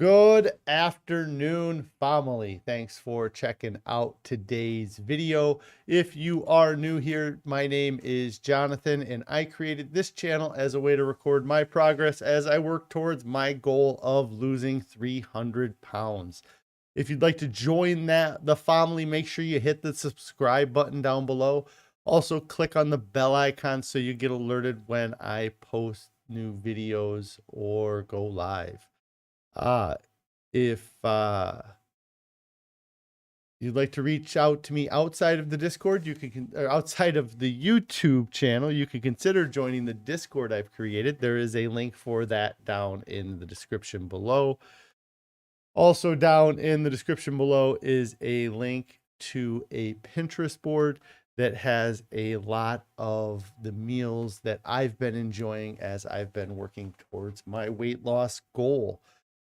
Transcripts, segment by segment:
Good afternoon, family. Thanks for checking out today's video. If you are new here, my name is Jonathan, and I created this channel as a way to record my progress as I work towards my goal of losing 300 pounds. If you'd like to join the family, make sure you hit the subscribe button down below. Also, click on the bell icon so you get alerted when I post new videos or go live. If you'd like to reach out to me outside of the Discord, or outside of the YouTube channel, you can consider joining the Discord I've created. There is a link for that down in the description below. Also down in the description below is a link to a Pinterest board that has a lot of the meals that I've been enjoying as I've been working towards my weight loss goal.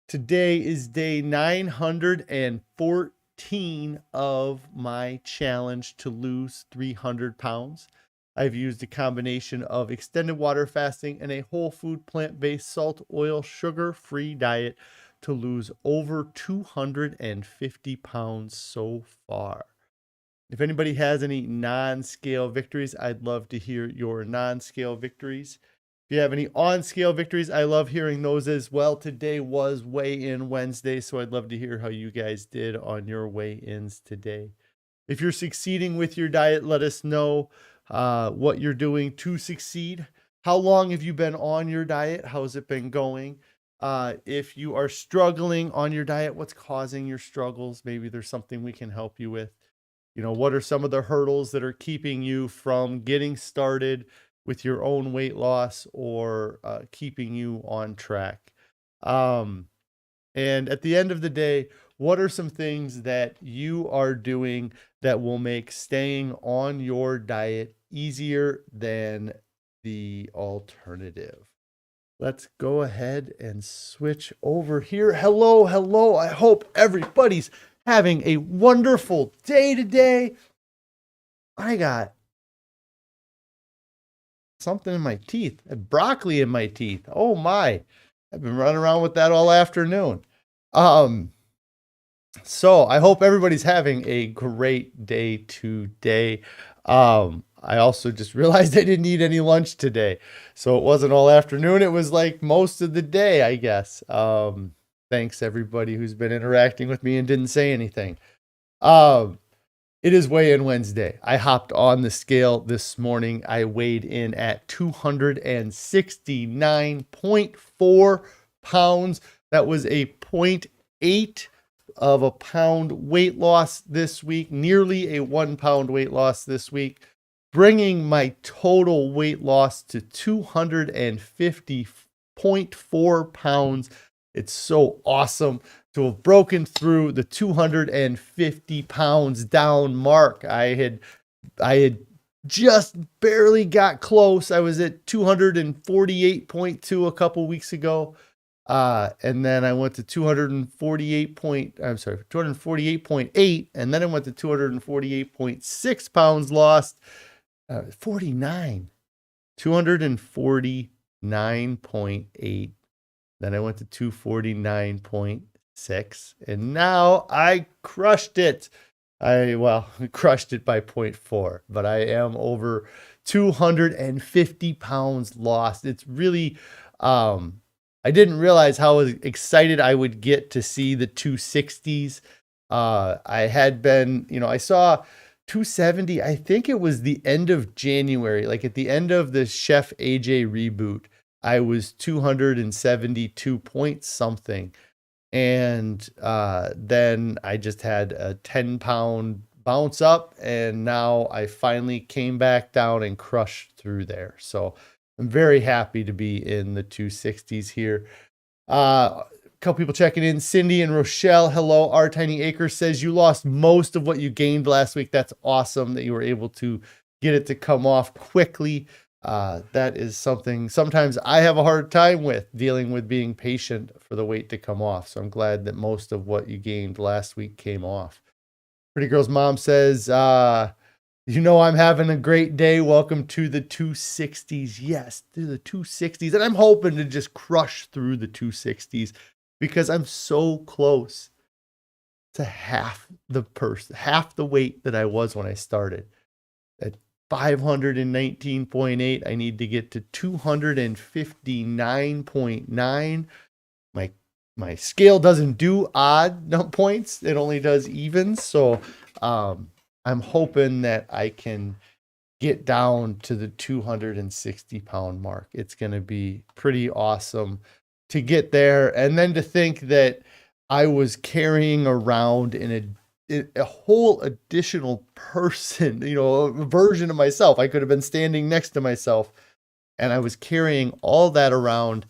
Today is day 914 of my challenge to lose 300 pounds. I've used a combination of extended water fasting and a whole food plant-based salt, oil, sugar-free diet to lose over 250 pounds so far. If anybody has any non-scale victories, I'd love to hear your non-scale victories. If you have any on-scale victories, I love hearing those as well. Today was weigh-in Wednesday, so I'd love to hear how you guys did on your weigh-ins today. If you're succeeding with your diet, let us know what you're doing to succeed. How long have you been on your diet? How's it been going? If you are struggling on your diet, what's causing your struggles? Maybe there's something we can help you with. What are some of the hurdles that are keeping you from getting started with your own weight loss or keeping you on track? And at the end of the day, what are some things that you are doing that will make staying on your diet easier than the alternative? Let's go ahead and switch over here. Hello, hello. I hope everybody's having a wonderful day today. I got something in my teeth, broccoli in my teeth. Oh my, I've been running around with that all afternoon. So I hope everybody's having a great day today. I also just realized I didn't eat any lunch today. So it wasn't all afternoon. It was like most of the day, I guess. Thanks everybody who's been interacting with me and didn't say anything. It is weigh-in Wednesday. I hopped on the scale this morning. I weighed in at 269.4 pounds. That was a 0.8 of a pound weight loss this week, nearly a 1 pound weight loss this week, bringing my total weight loss to 250.4 pounds. It's so awesome to have broken through the 250 pounds down mark. I had just barely got close. I was at 248.2 a couple weeks ago. And then I went to 248.8, and then I went to 248.6 pounds lost. 249.8. Then I went to 249.6, and now I crushed it. Crushed it by 0.4, but I am over 250 pounds lost. It's really, I didn't realize how excited I would get to see the 260s. I had been, I saw 270, I think it was the end of January, like at the end of the Chef AJ reboot. I was 272 point something. And then I just had a 10-pound bounce up, and now I finally came back down and crushed through there. So I'm very happy to be in the 260s here. A couple people checking in. Cindy and Rochelle, hello. Our Tiny Acre says you lost most of what you gained last week. That's awesome that you were able to get it to come off quickly. That is something sometimes I have a hard time with, dealing with being patient for the weight to come off. So I'm glad that most of what you gained last week came off. Pretty Girl's mom says, I'm having a great day. Welcome to the 260s. Yes, to the 260s. And I'm hoping to just crush through the 260s. because I'm so close to half the weight that I was when I started. At 519.8, I need to get to 259.9. My scale doesn't do odd points. It only does evens. So I'm hoping that I can get down to the 260-pound mark. It's going to be pretty awesome to get there. And then to think that I was carrying around a whole additional person, a version of myself. I could have been standing next to myself, and I was carrying all that around.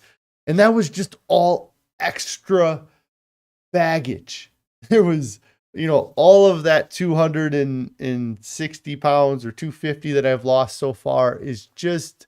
And that was just all extra baggage. There was, all of that 260 pounds or 250 that I've lost so far is just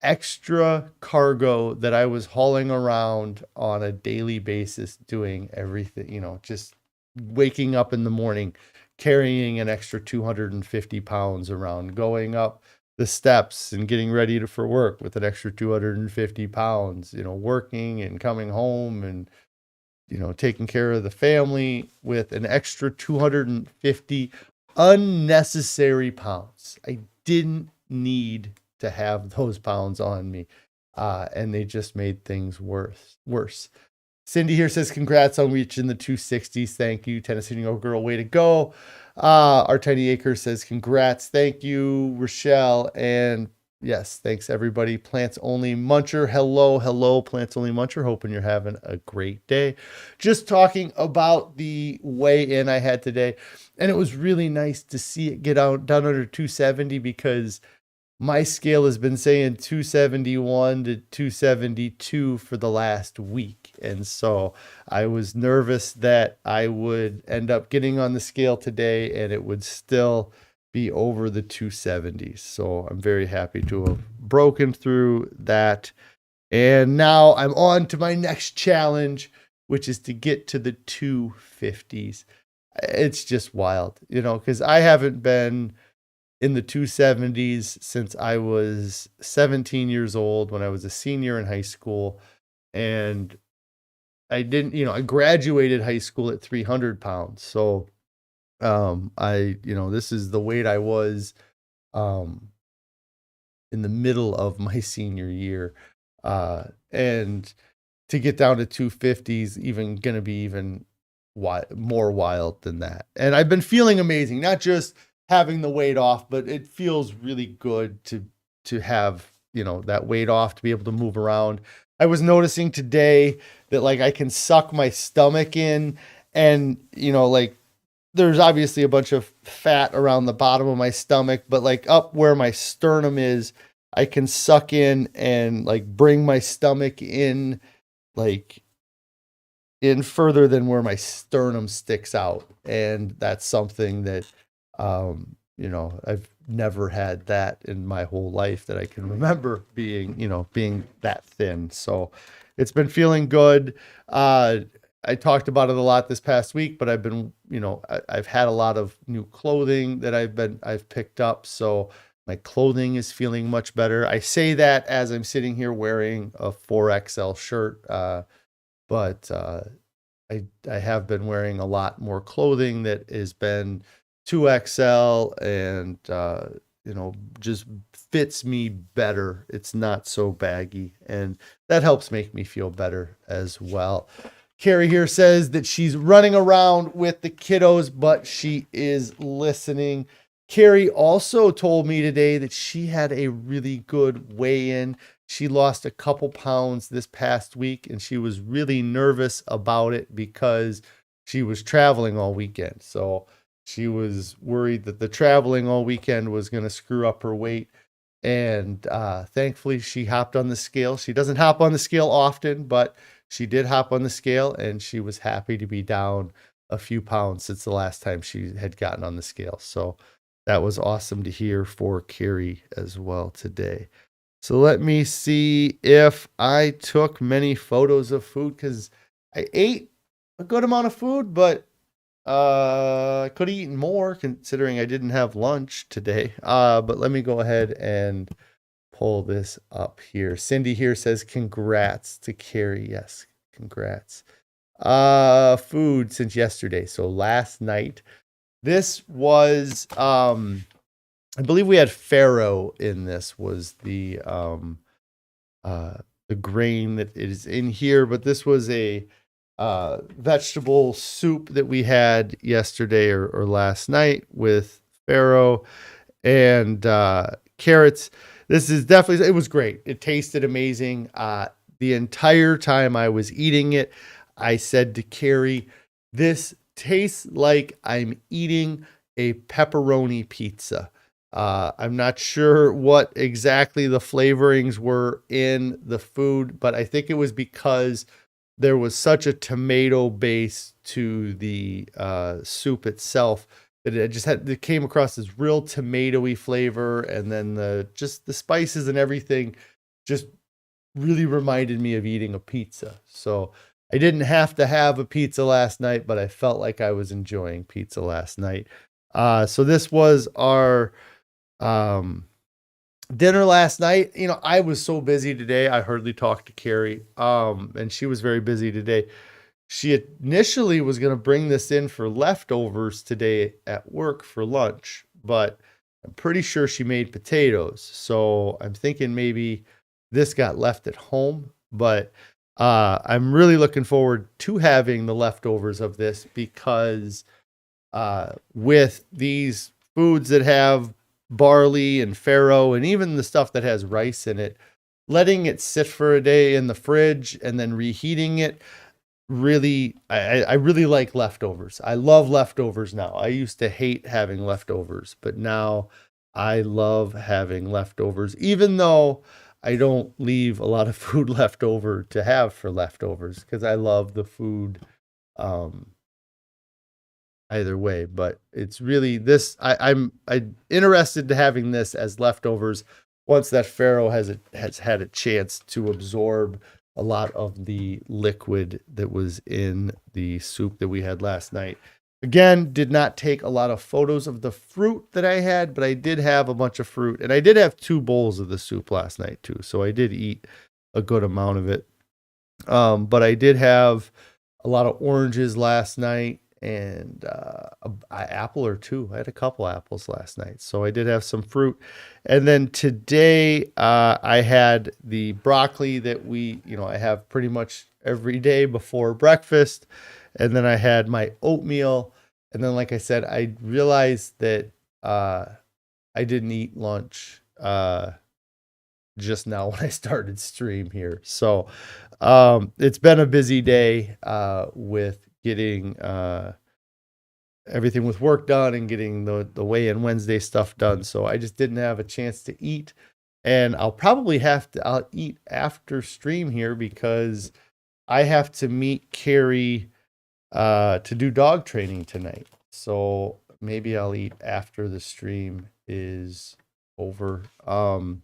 extra cargo that I was hauling around on a daily basis, doing everything, just waking up in the morning, carrying an extra 250 pounds around, going up the steps and getting ready for work with an extra 250 pounds, working and coming home and, taking care of the family with an extra 250 unnecessary pounds. I didn't need to have those pounds on me. And they just made things worse. Cindy here says, congrats on reaching the 260s. Thank you, Tennessee girl. Way to go. Our Tiny Acre says, congrats. Thank you, Rochelle. And yes, thanks everybody. Plants Only Muncher. Hello, Plants Only Muncher. Hoping you're having a great day. Just talking about the weigh-in I had today. And it was really nice to see it get down under 270, because my scale has been saying 271 to 272 for the last week. And so I was nervous that I would end up getting on the scale today and it would still be over the 270s. So I'm very happy to have broken through that. And now I'm on to my next challenge, which is to get to the 250s. It's just wild, because I haven't been in the 270s since I was 17 years old, when I was a senior in high school. And I graduated high school at 300 pounds. So, this is the weight I was, in the middle of my senior year. And to get down to 250s, going to be even more wild than that. And I've been feeling amazing, not just having the weight off, but it feels really good to have, that weight off, to be able to move around. I was noticing today that I can suck my stomach in, and, there's obviously a bunch of fat around the bottom of my stomach, but up where my sternum is, I can suck in and bring my stomach in, in further than where my sternum sticks out. And that's something that, I've never had that in my whole life that I can remember being that thin. So it's been feeling good. I talked about it a lot this past week, but I've been, I've had a lot of new clothing that I've picked up. So my clothing is feeling much better. I say that as I'm sitting here wearing a 4XL shirt. But I have been wearing a lot more clothing that has been 2XL and, just fits me better. It's not so baggy, and that helps make me feel better as well. Carrie here says that she's running around with the kiddos, but she is listening. Carrie also told me today that she had a really good weigh-in. She lost a couple pounds this past week, and she was really nervous about it because she was traveling all weekend. So she was worried that the traveling all weekend was going to screw up her weight. And thankfully, she hopped on the scale. She doesn't hop on the scale often, but she did hop on the scale, and she was happy to be down a few pounds since the last time she had gotten on the scale. So that was awesome to hear for Carrie as well today. So let me see if I took many photos of food, because I ate a good amount of food, but I could have eaten more considering I didn't have lunch today. But let me go ahead and pull this up here. Cindy here says, congrats to Carrie. Yes. Congrats. Food since yesterday. So last night, this was, I believe we had farro in this, was the grain that is in here, but this was a vegetable soup that we had yesterday or last night with farro and carrots. This is definitely, it was great. It tasted amazing. The entire time I was eating it, I said to Carrie, this tastes like I'm eating a pepperoni pizza. I'm not sure what exactly the flavorings were in the food, but I think it was because there was such a tomato base to the soup itself that it came across this real tomatoey flavor, and then the spices and everything just really reminded me of eating a pizza. So I didn't have to have a pizza last night, but I felt like I was enjoying pizza last night. So this was our dinner last night. You know, I was so busy today. I hardly talked to Carrie. And she was very busy today. She initially was going to bring this in for leftovers today at work for lunch, but I'm pretty sure she made potatoes. So I'm thinking maybe this got left at home, but I'm really looking forward to having the leftovers of this because with these foods that have barley and farro and even the stuff that has rice in it, letting it sit for a day in the fridge and then reheating it, really, I really like leftovers. I love leftovers now. I used to hate having leftovers, but now I love having leftovers, even though I don't leave a lot of food left over to have for leftovers because I love the food either way. But it's really this, I'm interested to having this as leftovers once that farro has had a chance to absorb a lot of the liquid that was in the soup that we had last night. Again, did not take a lot of photos of the fruit that I had, but I did have a bunch of fruit, and I did have 2 bowls of the soup last night too. So I did eat a good amount of it. But I did have a lot of oranges last night and an apple or 2. I had a couple apples last night. So I did have some fruit. And then today I had the broccoli that I have pretty much every day before breakfast. And then I had my oatmeal. And then, like I said, I realized that I didn't eat lunch just now when I started stream here. So it's been a busy day with getting everything with work done and getting the weigh-in Wednesday stuff done. So I just didn't have a chance to eat. And I'll eat after stream here because I have to meet Carrie to do dog training tonight. So maybe I'll eat after the stream is over. And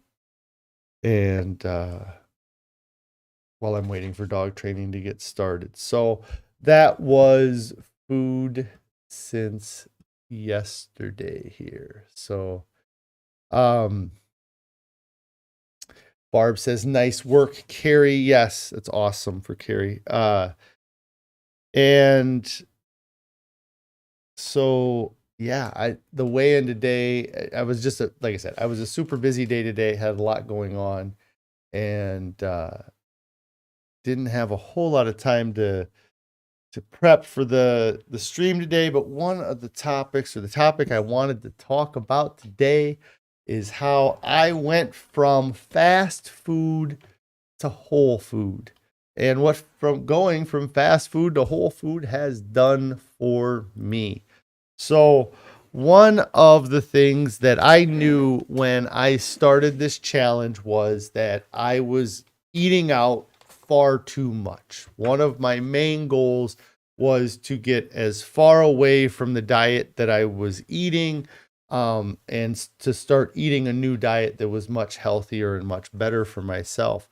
while I'm waiting for dog training to get started. So that was food since yesterday here. So Barb says, nice work, Carrie. Yes, it's awesome for Carrie. And so yeah, the weigh-in today, I was just like I said, I was a super busy day today, had a lot going on, and didn't have a whole lot of time to prep for the stream today. But one of the topics, or the topic I wanted to talk about today, is how I went from fast food to whole food, and what going from fast food to whole food has done for me. So one of the things that I knew when I started this challenge was that I was eating out far too much. One of my main goals was to get as far away from the diet that I was eating, and to start eating a new diet that was much healthier and much better for myself.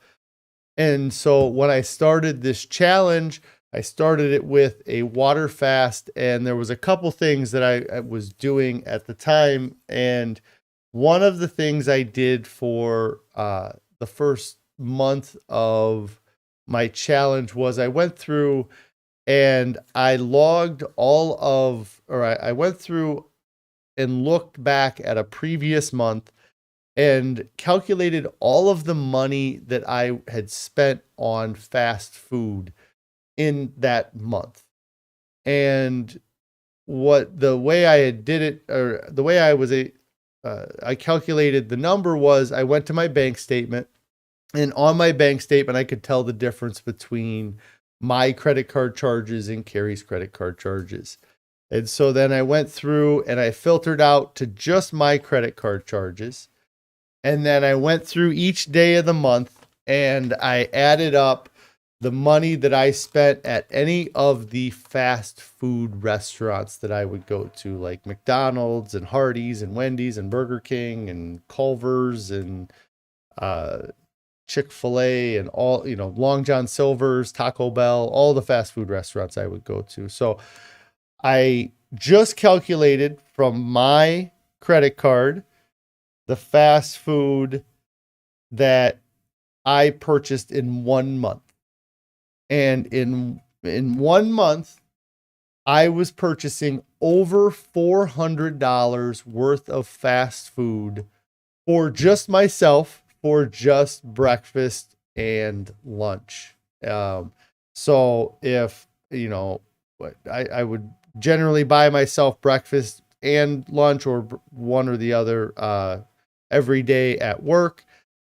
And so when I started this challenge, I started it with a water fast, and there was a couple things that I was doing at the time. And one of the things I did for the first month of my challenge was I went through and I logged I went through and looked back at a previous month and calculated all of the money that I had spent on fast food in that month. And the way I had did it, or the way I calculated the number was I went to my bank statement, and on my bank statement, I could tell the difference between my credit card charges and Carrie's credit card charges. And so then I went through and I filtered out to just my credit card charges. And then I went through each day of the month and I added up the money that I spent at any of the fast food restaurants that I would go to, like McDonald's and Hardee's and Wendy's and Burger King and Culver's and Chick-fil-A and all, Long John Silver's, Taco Bell, all the fast food restaurants I would go to. So I just calculated from my credit card the fast food that I purchased in 1 month. And in 1 month, I was purchasing over $400 worth of fast food for just myself, for just breakfast and lunch. So if, I would generally buy myself breakfast and lunch, or one or the other, every day at work.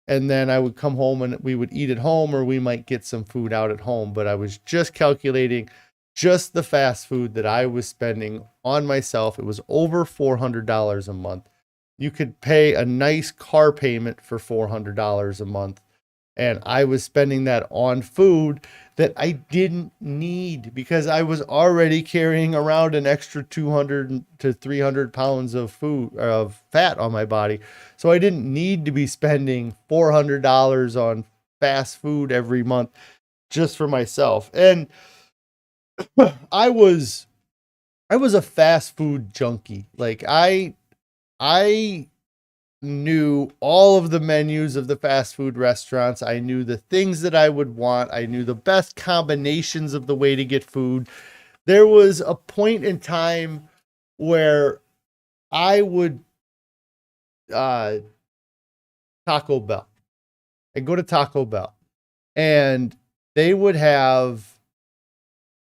And then I would come home and we would eat at home, or we might get some food out at home. But I was just calculating just the fast food that I was spending on myself. It was over $400 a month. You could pay a nice car payment for $400 a month. And I was spending that on food that I didn't need, because I was already carrying around an extra 200 to 300 pounds of fat on my body. So I didn't need to be spending $400 on fast food every month just for myself. And I was a fast food junkie. Like I knew all of the menus of the fast food restaurants. I knew the things that I would want. I knew the best combinations of the way to get food. There was a point in time where I would Taco Bell. I'd go to Taco Bell and they would have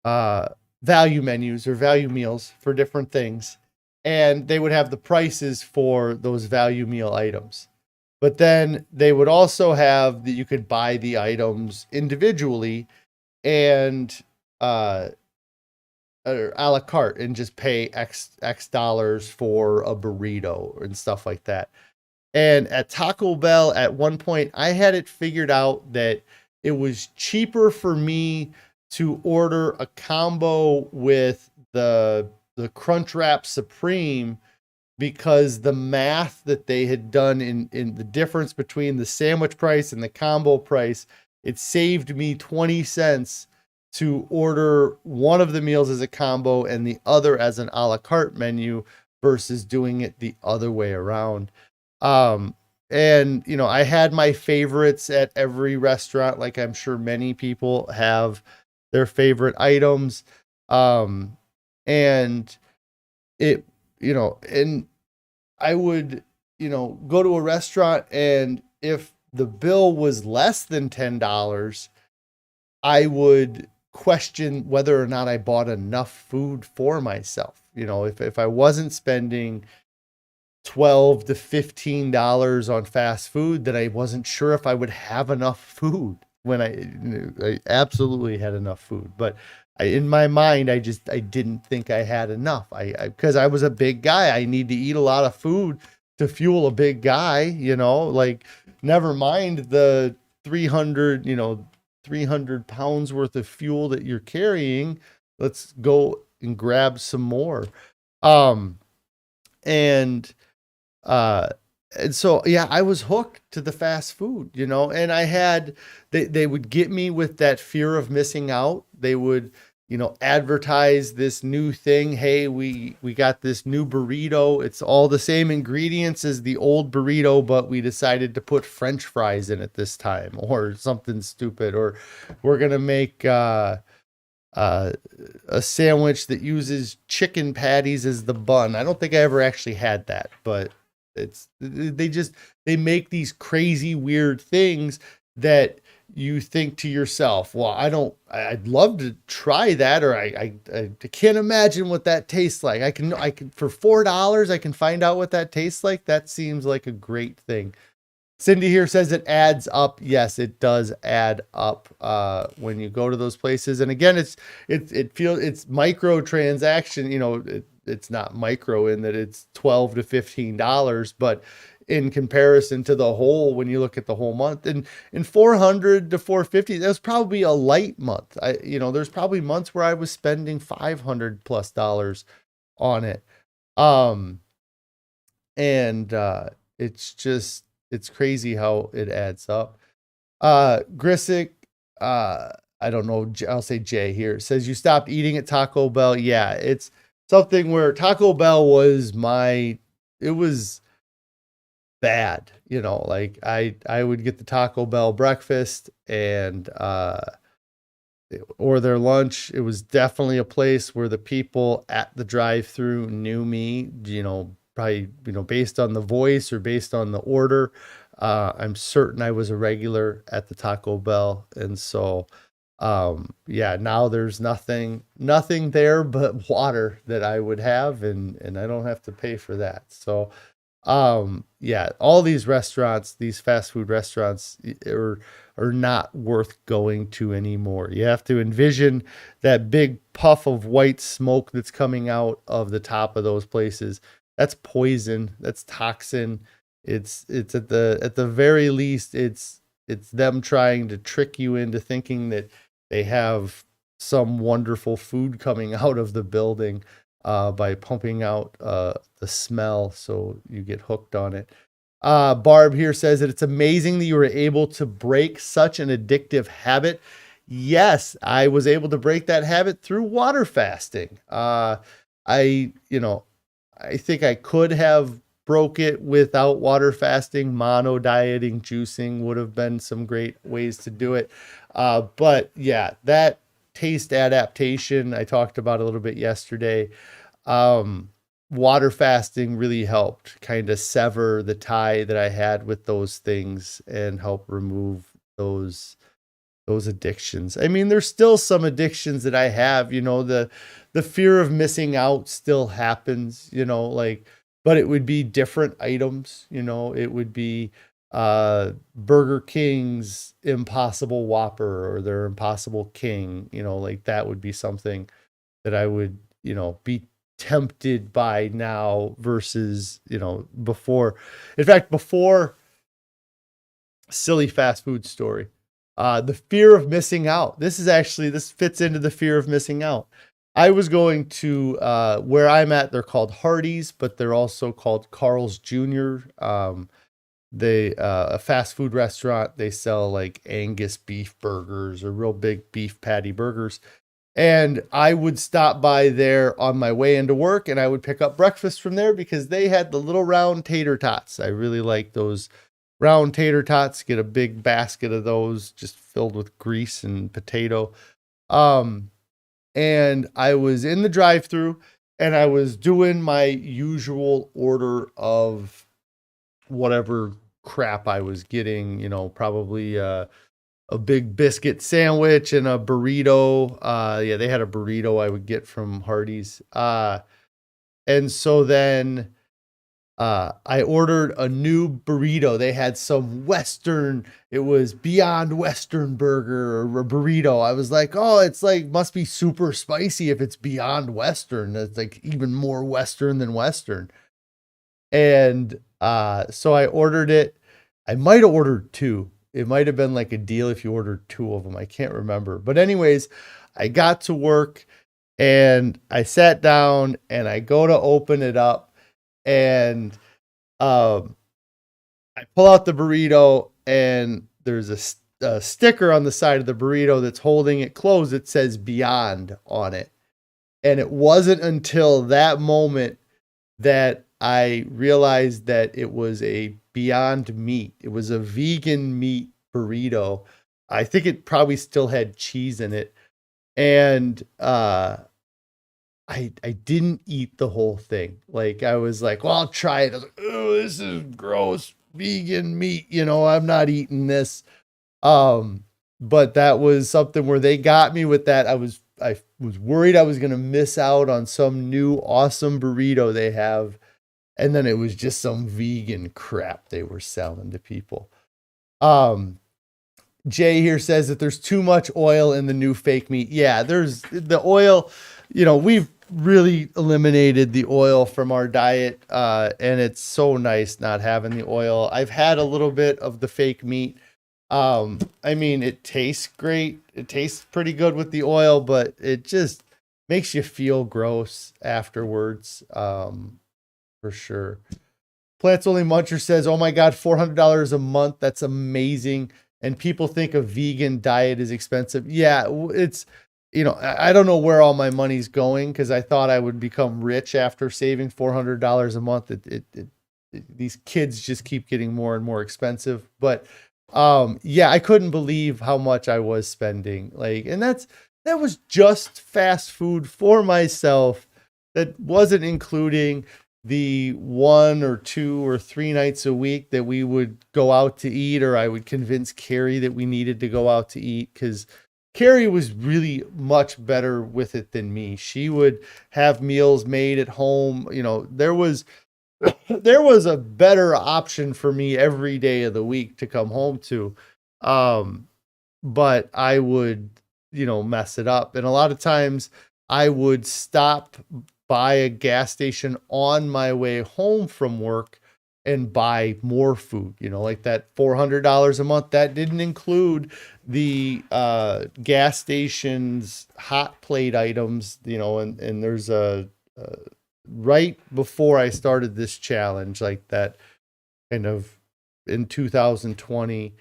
value menus or value meals for different things. And they would have the prices for those value meal items. But then they would also have that you could buy the items individually and or a la carte and just pay X dollars for a burrito and stuff like that. And at Taco Bell, at one point, I had it figured out that it was cheaper for me to order a combo with the Crunchwrap Supreme, because the math that they had done in the difference between the sandwich price and the combo price, it saved me 20 cents to order one of the meals as a combo and the other as an a la carte menu versus doing it the other way around. And I had my favorites at every restaurant, like I'm sure many people have their favorite items. And it, and I would, go to a restaurant, and if the bill was less than $10, I would question whether or not I bought enough food for myself. If I wasn't spending $12 to $15 on fast food, then I wasn't sure if I would have enough food when I absolutely had enough food. But in my mind, I didn't think I had enough. Because I was a big guy. I need to eat a lot of food to fuel a big guy, like never mind the 300 pounds worth of fuel that you're carrying. Let's go and grab some more. And so, yeah, I was hooked to the fast food, and I had, they would get me with that fear of missing out. They would advertise this new thing. Hey, we got this new burrito. It's all the same ingredients as the old burrito, but we decided to put French fries in it this time, or something stupid. Or we're gonna make a sandwich that uses chicken patties as the bun. I don't think I ever actually had that, but they make these crazy weird things that you think to yourself, well, I'd love to try that, or I can't imagine what that tastes like. I can for $4 I can find out what that tastes like. That seems like a great thing. Cindy here says it adds up. Yes, it does add up when you go to those places. And again, it's micro transaction. It's not micro in that it's $12 to $15, but in comparison to the whole, when you look at the whole month, and in 400 to 450, that was probably a light month. There's probably months where I was spending $500+ on it. It's crazy how it adds up. Grisick, I don't know, I'll say Jay here, says you stopped eating at Taco Bell. Yeah, it's something where Taco Bell was it was bad. Like I would get the Taco Bell breakfast and or their lunch. It was definitely a place where the people at the drive-through knew me, probably, based on the voice or based on the order. I'm certain I was a regular at the Taco Bell. And so, now there's nothing there but water that I would have, and I don't have to pay for that. So, all these restaurants, these fast food restaurants are not worth going to anymore. You have to envision that big puff of white smoke that's coming out of the top of those places. That's poison. That's toxin. It's at the very least, it's them trying to trick you into thinking that they have some wonderful food coming out of the building by pumping out the smell, so you get hooked on it. Barb here says that it's amazing that you were able to break such an addictive habit. Yes, I was able to break that habit through water fasting. I think I could have broke it without water fasting. Mono dieting, juicing would have been some great ways to do it. But yeah, that taste adaptation I talked about a little bit yesterday. Water fasting really helped kind of sever the tie that I had with those things and help remove those addictions. I mean, there's still some addictions that I have, the fear of missing out still happens, but it would be different items, it would be Burger King's Impossible Whopper or their Impossible King, that would be something that I would, be tempted by now versus, before. In fact, before silly fast food story, the fear of missing out. This fits into the fear of missing out. I was going to where I'm at, they're called Hardee's, but they're also called Carl's Jr. They a fast food restaurant. They sell like Angus beef burgers or real big beef patty burgers. And I would stop by there on my way into work, and I would pick up breakfast from there because they had the little round tater tots. I really like those round tater tots. Get a big basket of those just filled with grease and potato. And I was in the drive-thru and I was doing my usual order of whatever crap I was getting, probably a big biscuit sandwich and a burrito. They had a burrito I would get from Hardee's. And so then I ordered a new burrito. They had some Western, it was Beyond Western burger or a burrito. I was like, oh, it's like, must be super spicy if it's Beyond Western. It's like even more Western than Western. And so I ordered it. I might have ordered two. It might have been like a deal if you ordered two of them. I can't remember. But anyways, I got to work and I sat down and I go to open it up and I pull out the burrito and there's sticker on the side of the burrito that's holding it closed. It says Beyond on it. And it wasn't until that moment that I realized that it was a Beyond Meat. It was a vegan meat burrito. I think it probably still had cheese in it. And I didn't eat the whole thing. Like, I was like, well, I'll try it. I was like, oh, this is gross vegan meat. I'm not eating this. But that was something where they got me with that. I was worried I was going to miss out on some new awesome burrito they have. And then it was just some vegan crap they were selling to people. Jay here says that there's too much oil in the new fake meat. Yeah, there's the oil, we've really eliminated the oil from our diet. And it's so nice not having the oil. I've had a little bit of the fake meat. I mean, it tastes great. It tastes pretty good with the oil, but it just makes you feel gross afterwards. For sure. Plants Only Muncher says, oh my God, $400 a month. That's amazing. And people think a vegan diet is expensive. Yeah, it's, I don't know where all my money's going, because I thought I would become rich after saving $400 a month. These kids just keep getting more and more expensive. But yeah, I couldn't believe how much I was spending. And that was just fast food for myself. That wasn't including the 1 or 2 or 3 nights a week that we would go out to eat, or I would convince Carrie that we needed to go out to eat, because Carrie was really much better with it than me. She would have meals made at home. There was a better option for me every day of the week to come home to. But I would, mess it up. And a lot of times I would stop by a gas station on my way home from work and buy more food, like that $400 a month. That didn't include the gas station's hot plate items, and there's right before I started this challenge, like that kind of in 2020,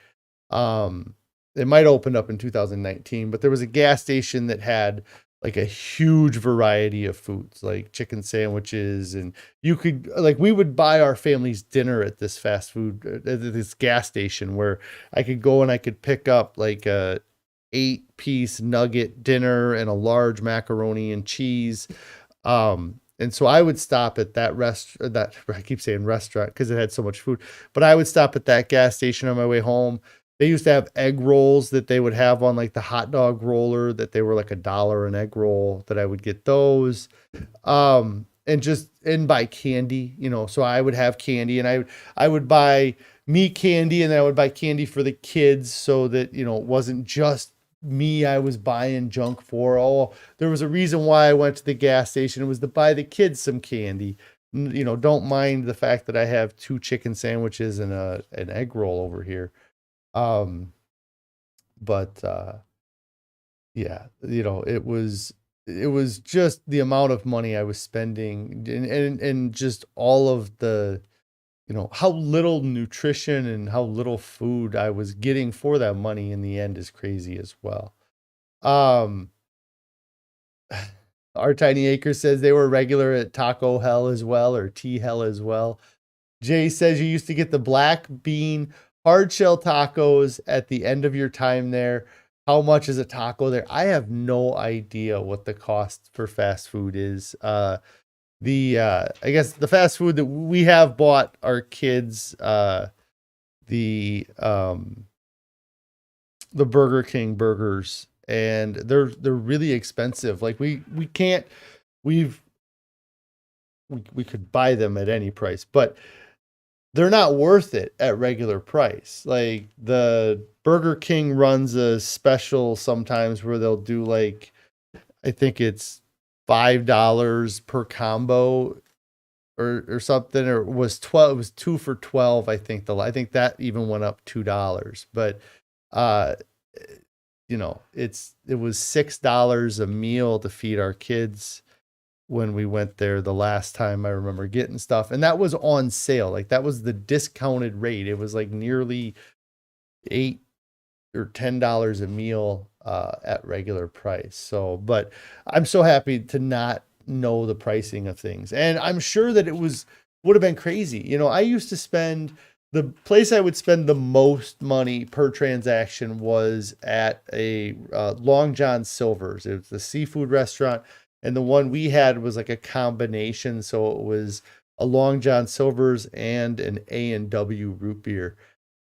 it might open up in 2019, but there was a gas station that had like a huge variety of foods, like chicken sandwiches. And you could, we would buy our family's dinner at this fast food, at this gas station, where I could go and I could pick up like a 8-piece nugget dinner and a large macaroni and cheese. And so I would stop at that I keep saying restaurant because it had so much food, but I would stop at that gas station on my way home. They used to have egg rolls that they would have on like the hot dog roller, that they were like $1 an egg roll, that I would get those. And buy candy, so I would have candy, and I would buy me candy, and then I would buy candy for the kids, so that, it wasn't just me I was buying junk for. Oh, there was a reason why I went to the gas station. It was to buy the kids some candy. Don't mind the fact that I have 2 chicken sandwiches and an egg roll over here. Yeah, it was just the amount of money I was spending, and just all of the, how little nutrition and how little food I was getting for that money in the end is crazy as well. Our Tiny Acre says they were regular at Taco Hell as well, or Tea Hell as well. Jay says you used to get the black bean hard shell tacos at the end of your time there. How much is a taco there? I have no idea what the cost for fast food is. I guess the fast food that we have bought our kids, the Burger King burgers, and they're really expensive. Like we could buy them at any price, but they're not worth it at regular price. Like the Burger King runs a special sometimes where they'll do like, I think it's $5 per combo or something, or it was 12, it was 2 for $12. I think I think that even went up $2, but it was $6 a meal to feed our kids when we went there the last time. I remember getting stuff, and that was on sale. Like that was the discounted rate. It was like nearly $8 or $10 a meal at regular price. So, but I'm so happy to not know the pricing of things. And I'm sure that would have been crazy. You know, I used to spend the place I would spend the most money per transaction was at a Long John Silver's. It was the seafood restaurant. And the one we had was like a combination. So it was a Long John Silver's and an A&W root beer.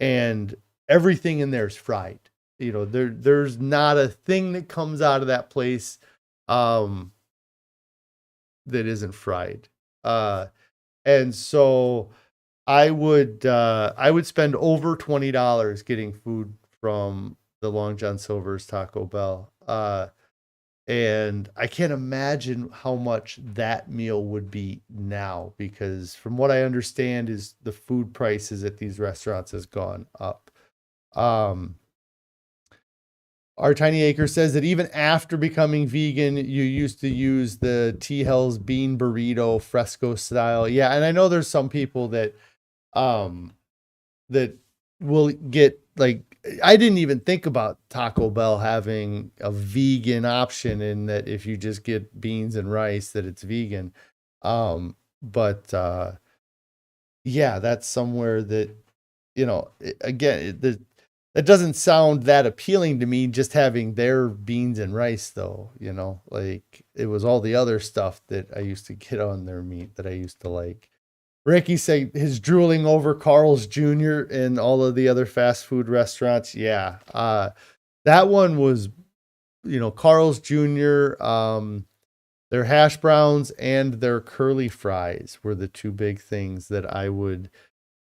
And everything in there is fried. You know, there's not a thing that comes out of that place that isn't fried. And so I would spend over $20 getting food from the Long John Silver's Taco Bell. And I can't imagine how much that meal would be now, because from what I understand is the food prices at these restaurants has gone up. Our Tiny Acre says that even after becoming vegan, you used to use the T. Hell's bean burrito fresco style. Yeah, and I know there's some people that that will get, like, I didn't even think about Taco Bell having a vegan option, in that if you just get beans and rice that it's vegan. But yeah, that's somewhere that, you know, again, that doesn't sound that appealing to me, just having their beans and rice, though. You know, like, it was all the other stuff that I used to get on their meat that I used to like. Ricky said his drooling over Carl's Jr. and all of the other fast food restaurants. Yeah. That one was, you know, Carl's Jr., their hash browns and their curly fries were the two big things that I would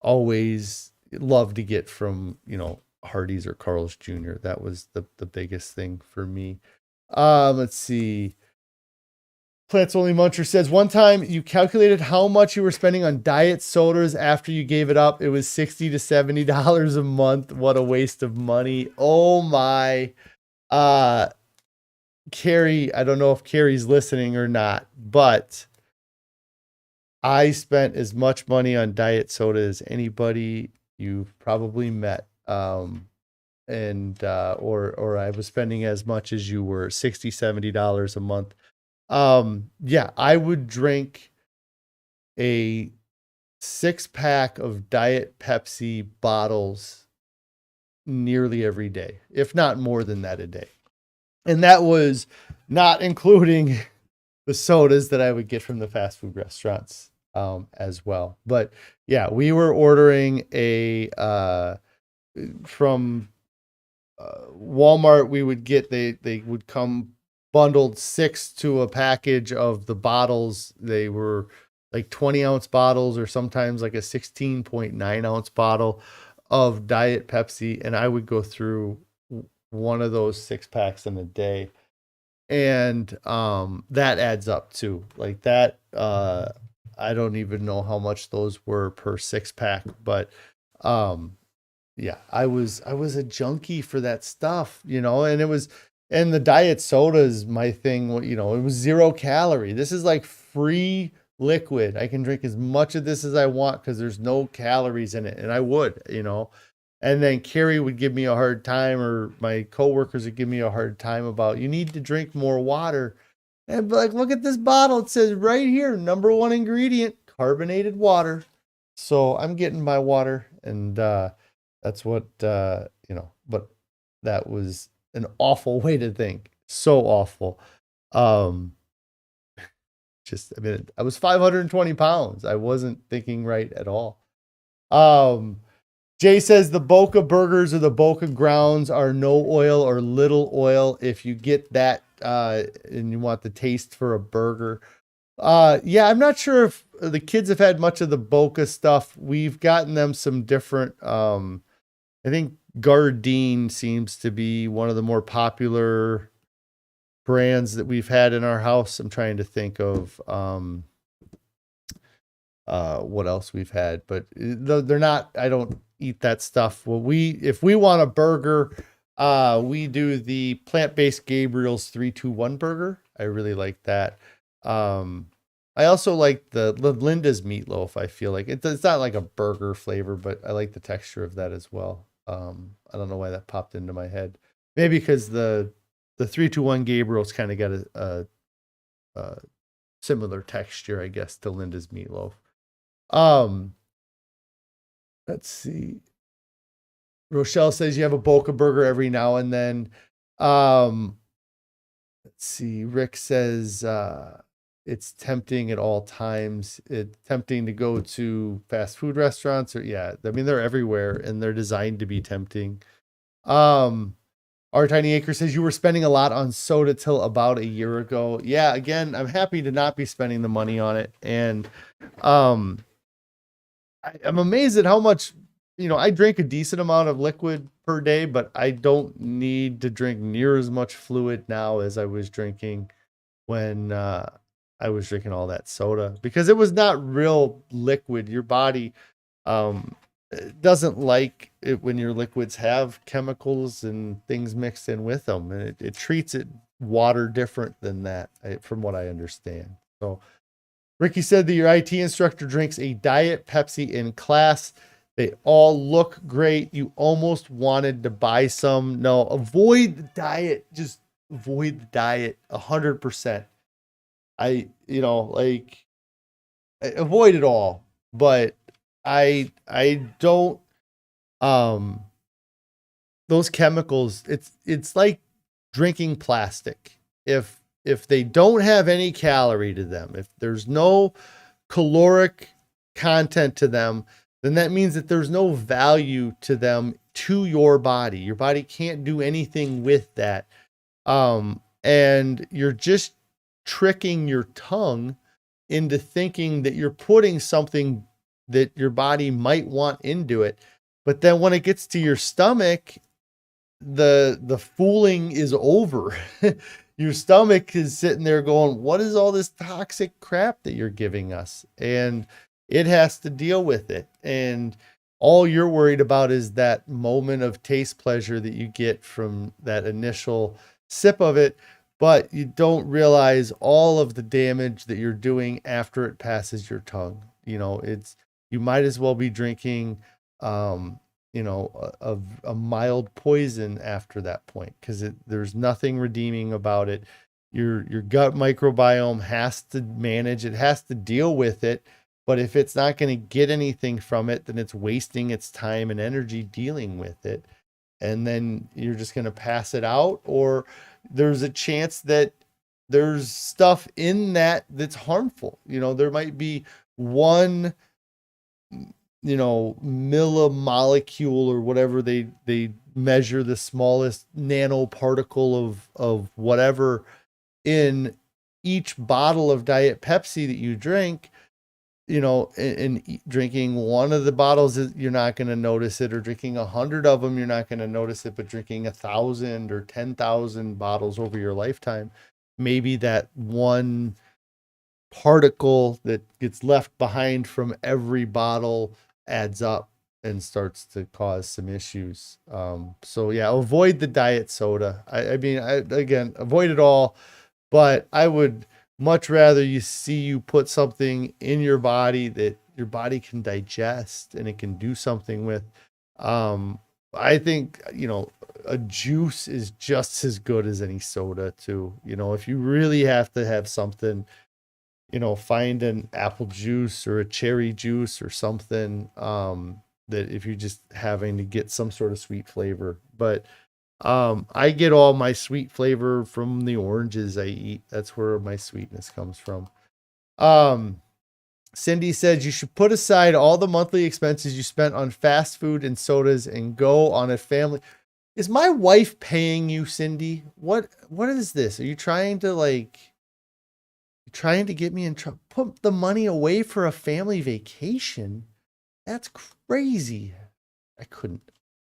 always love to get from, you know, Hardee's or Carl's Jr. That was the biggest thing for me. Let's see. Plants Only Muncher says, one time you calculated how much you were spending on diet sodas after you gave it up. It was $60 to $70 a month. What a waste of money. Oh my. Carrie, I don't know if Carrie's listening or not, but I spent as much money on diet soda as anybody you've probably met. Or I was spending as much as you were, $60, $70 a month. Yeah, I would drink a 6-pack of Diet Pepsi bottles nearly every day, if not more than that a day. And that was not including the sodas that I would get from the fast food restaurants, as well. But yeah, we were ordering from Walmart. We would get, they would come bundled 6 to a package of the bottles. They were like 20-ounce bottles, or sometimes like a 16.9-ounce bottle of Diet Pepsi. And I would go through one of those 6-packs in a day. And that adds up too. Like that, I don't even know how much those were per 6-pack, but yeah, I was a junkie for that stuff, you know. And the diet soda is my thing. You know, it was 0 calorie. This is like free liquid. I can drink as much of this as I want because there's no calories in it. And I would, you know. And then Carrie would give me a hard time, or my coworkers would give me a hard time about, you need to drink more water. And I'd be like, look at this bottle. It says right here, #1 ingredient, carbonated water. So I'm getting my water. And that's what, you know, but that was an awful way to think. So awful. I mean, I was 520 pounds. I wasn't thinking right at all. Jay says the Boca burgers or the Boca grounds are no oil or little oil. If you get that and you want the taste for a burger. Yeah, I'm not sure if the kids have had much of the Boca stuff. We've gotten them some different, I think Gardein seems to be one of the more popular brands that we've had in our house. I'm trying to think of what else we've had, but they're not, I don't eat that stuff. Well, if we want a burger, we do the plant-based Gabriel's 3-2-1 burger. I really like that. I also like the Linda's meatloaf. I feel like it's not like a burger flavor, but I like the texture of that as well. I don't know why that popped into my head. Maybe because the 321 Gabriel's kind of got a similar texture, I guess, to Linda's meatloaf. Let's see. Rochelle says you have a Boca burger every now and then. Let's see. Rick says it's tempting at all times. It's tempting to go to fast food restaurants, or yeah, I mean they're everywhere and they're designed to be tempting. Our Tiny Acre says you were spending a lot on soda till about a year ago. Yeah, again, I'm happy to not be spending the money on it. And I'm amazed at how much, I drink a decent amount of liquid per day, but I don't need to drink near as much fluid now as I was drinking when I was drinking all that soda, because it was not real liquid. Your body doesn't like it when your liquids have chemicals and things mixed in with them, and it treats it water different than that, from what I understand. So Ricky said that your IT instructor drinks a Diet Pepsi in class. They all look great. You almost wanted to buy some. No, avoid the diet. Just avoid the diet 100%. I avoid it all, but I don't, those chemicals, it's like drinking plastic. If they don't have any calorie to them, if there's no caloric content to them, then that means that there's no value to them to your body. Your body can't do anything with that. And you're just tricking your tongue into thinking that you're putting something that your body might want into it. But then when it gets to your stomach, the fooling is over. Your stomach is sitting there going, what is all this toxic crap that you're giving us? And it has to deal with it. And all you're worried about is that moment of taste pleasure that you get from that initial sip of it. But you don't realize all of the damage that you're doing after it passes your tongue. You might as well be drinking, a mild poison after that point, because there's nothing redeeming about it. Your gut microbiome has to manage it, has to deal with it. But if it's not going to get anything from it, then it's wasting its time and energy dealing with it. And then you're just going to pass it out, or there's a chance that there's stuff in that's harmful. There might be one, millimolecule or whatever they measure, the smallest nanoparticle of whatever in each bottle of Diet Pepsi that you drink. In drinking one of the bottles, you're not going to notice it, or drinking 100 of them, you're not going to notice it, but drinking 1,000 or 10,000 bottles over your lifetime, maybe that one particle that gets left behind from every bottle adds up and starts to cause some issues. So yeah, avoid the diet soda. I mean, again, avoid it all, but I would much rather you put something in your body that your body can digest and it can do something with. I think, a juice is just as good as any soda too. If you really have to have something, find an apple juice or a cherry juice or something, that if you're just having to get some sort of sweet flavor. But I get all my sweet flavor from the oranges I eat. That's where my sweetness comes from. Cindy said you should put aside all the monthly expenses you spent on fast food and sodas and go on a family. Is my wife paying you, Cindy? What is this? Are you trying to get me in trouble? Put the money away for a family vacation? That's crazy. I couldn't.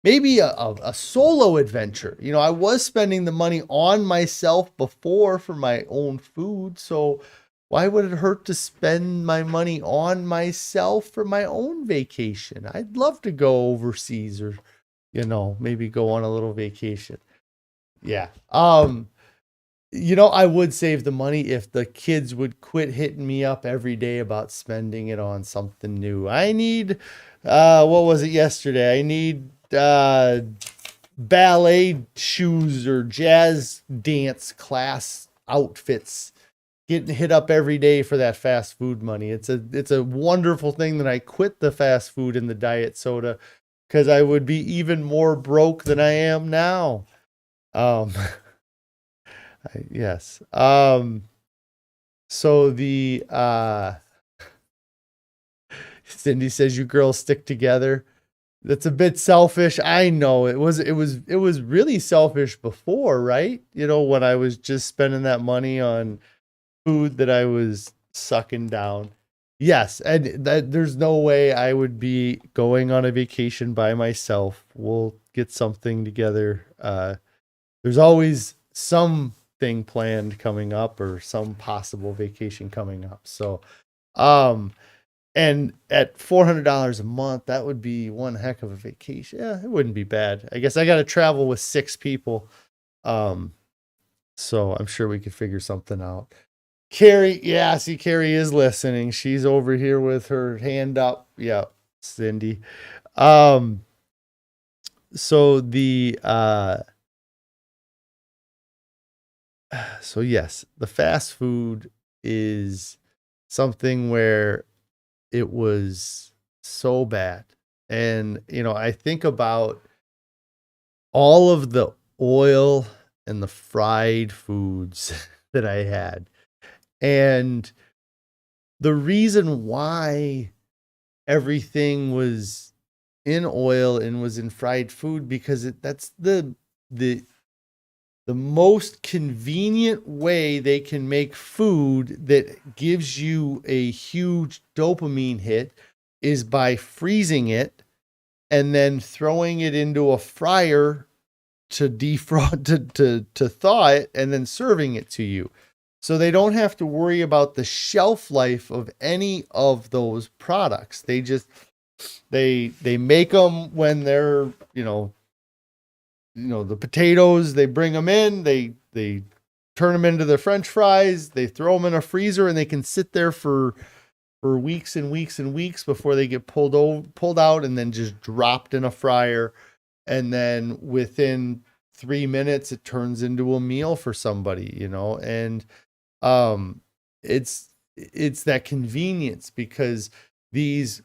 Maybe a solo adventure. I was spending the money on myself before for my own food. So why would it hurt to spend my money on myself for my own vacation? I'd love to go overseas, or, maybe go on a little vacation. Yeah. I would save the money if the kids would quit hitting me up every day about spending it on something new. I need, what was it yesterday? I need ballet shoes or jazz dance class outfits, getting hit up every day for that fast food money. It's a wonderful thing that I quit the fast food and the diet soda, because I would be even more broke than I am now. Um, yes. So the Cindy says you girls stick together. That's a bit selfish. I know it was really selfish before, right? When I was just spending that money on food that I was sucking down. Yes, and there's no way I would be going on a vacation by myself. We'll get something together. There's always something planned coming up or some possible vacation coming up. So, and at $400 a month, that would be one heck of a vacation. Yeah, it wouldn't be bad. I guess I got to travel with 6 people. So I'm sure we could figure something out. Carrie, yeah, see, Carrie is listening. She's over here with her hand up. Yeah, Cindy. So so yes, the fast food is something where it was so bad. And, I think about all of the oil and the fried foods that I had. And the reason why everything was in oil and was in fried food, because that's the most convenient way they can make food that gives you a huge dopamine hit is by freezing it and then throwing it into a fryer to defrost to thaw it and then serving it to you. So they don't have to worry about the shelf life of any of those products. They make them when they're, the potatoes, they bring them in, they turn them into the French fries, they throw them in a freezer, and they can sit there for weeks and weeks and weeks before they get pulled out and then just dropped in a fryer. And then within 3 minutes, it turns into a meal for somebody, and it's that convenience, because these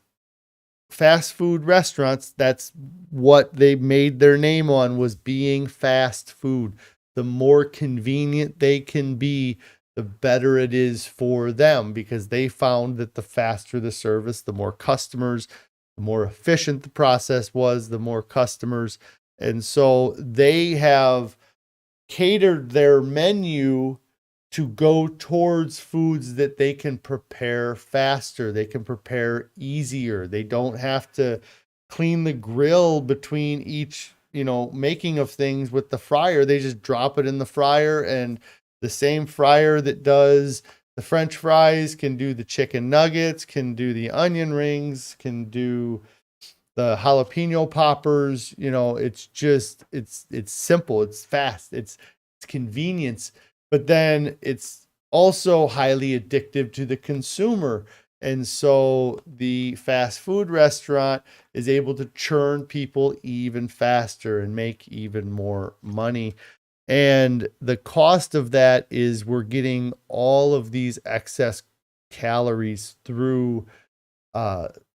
fast food restaurants, that's what they made their name on, was being fast food. The more convenient they can be, the better it is for them, because they found that the faster the service, the more customers, the more efficient the process was, the more customers. And so they have catered their menu to go towards foods that they can prepare faster, they can prepare easier. They don't have to clean the grill between each, making of things with the fryer. They just drop it in the fryer, and the same fryer that does the French fries can do the chicken nuggets, can do the onion rings, can do the jalapeno poppers. It's simple, it's fast, it's convenience, but then it's also highly addictive to the consumer. And so the fast food restaurant is able to churn people even faster and make even more money. And the cost of that is we're getting all of these excess calories through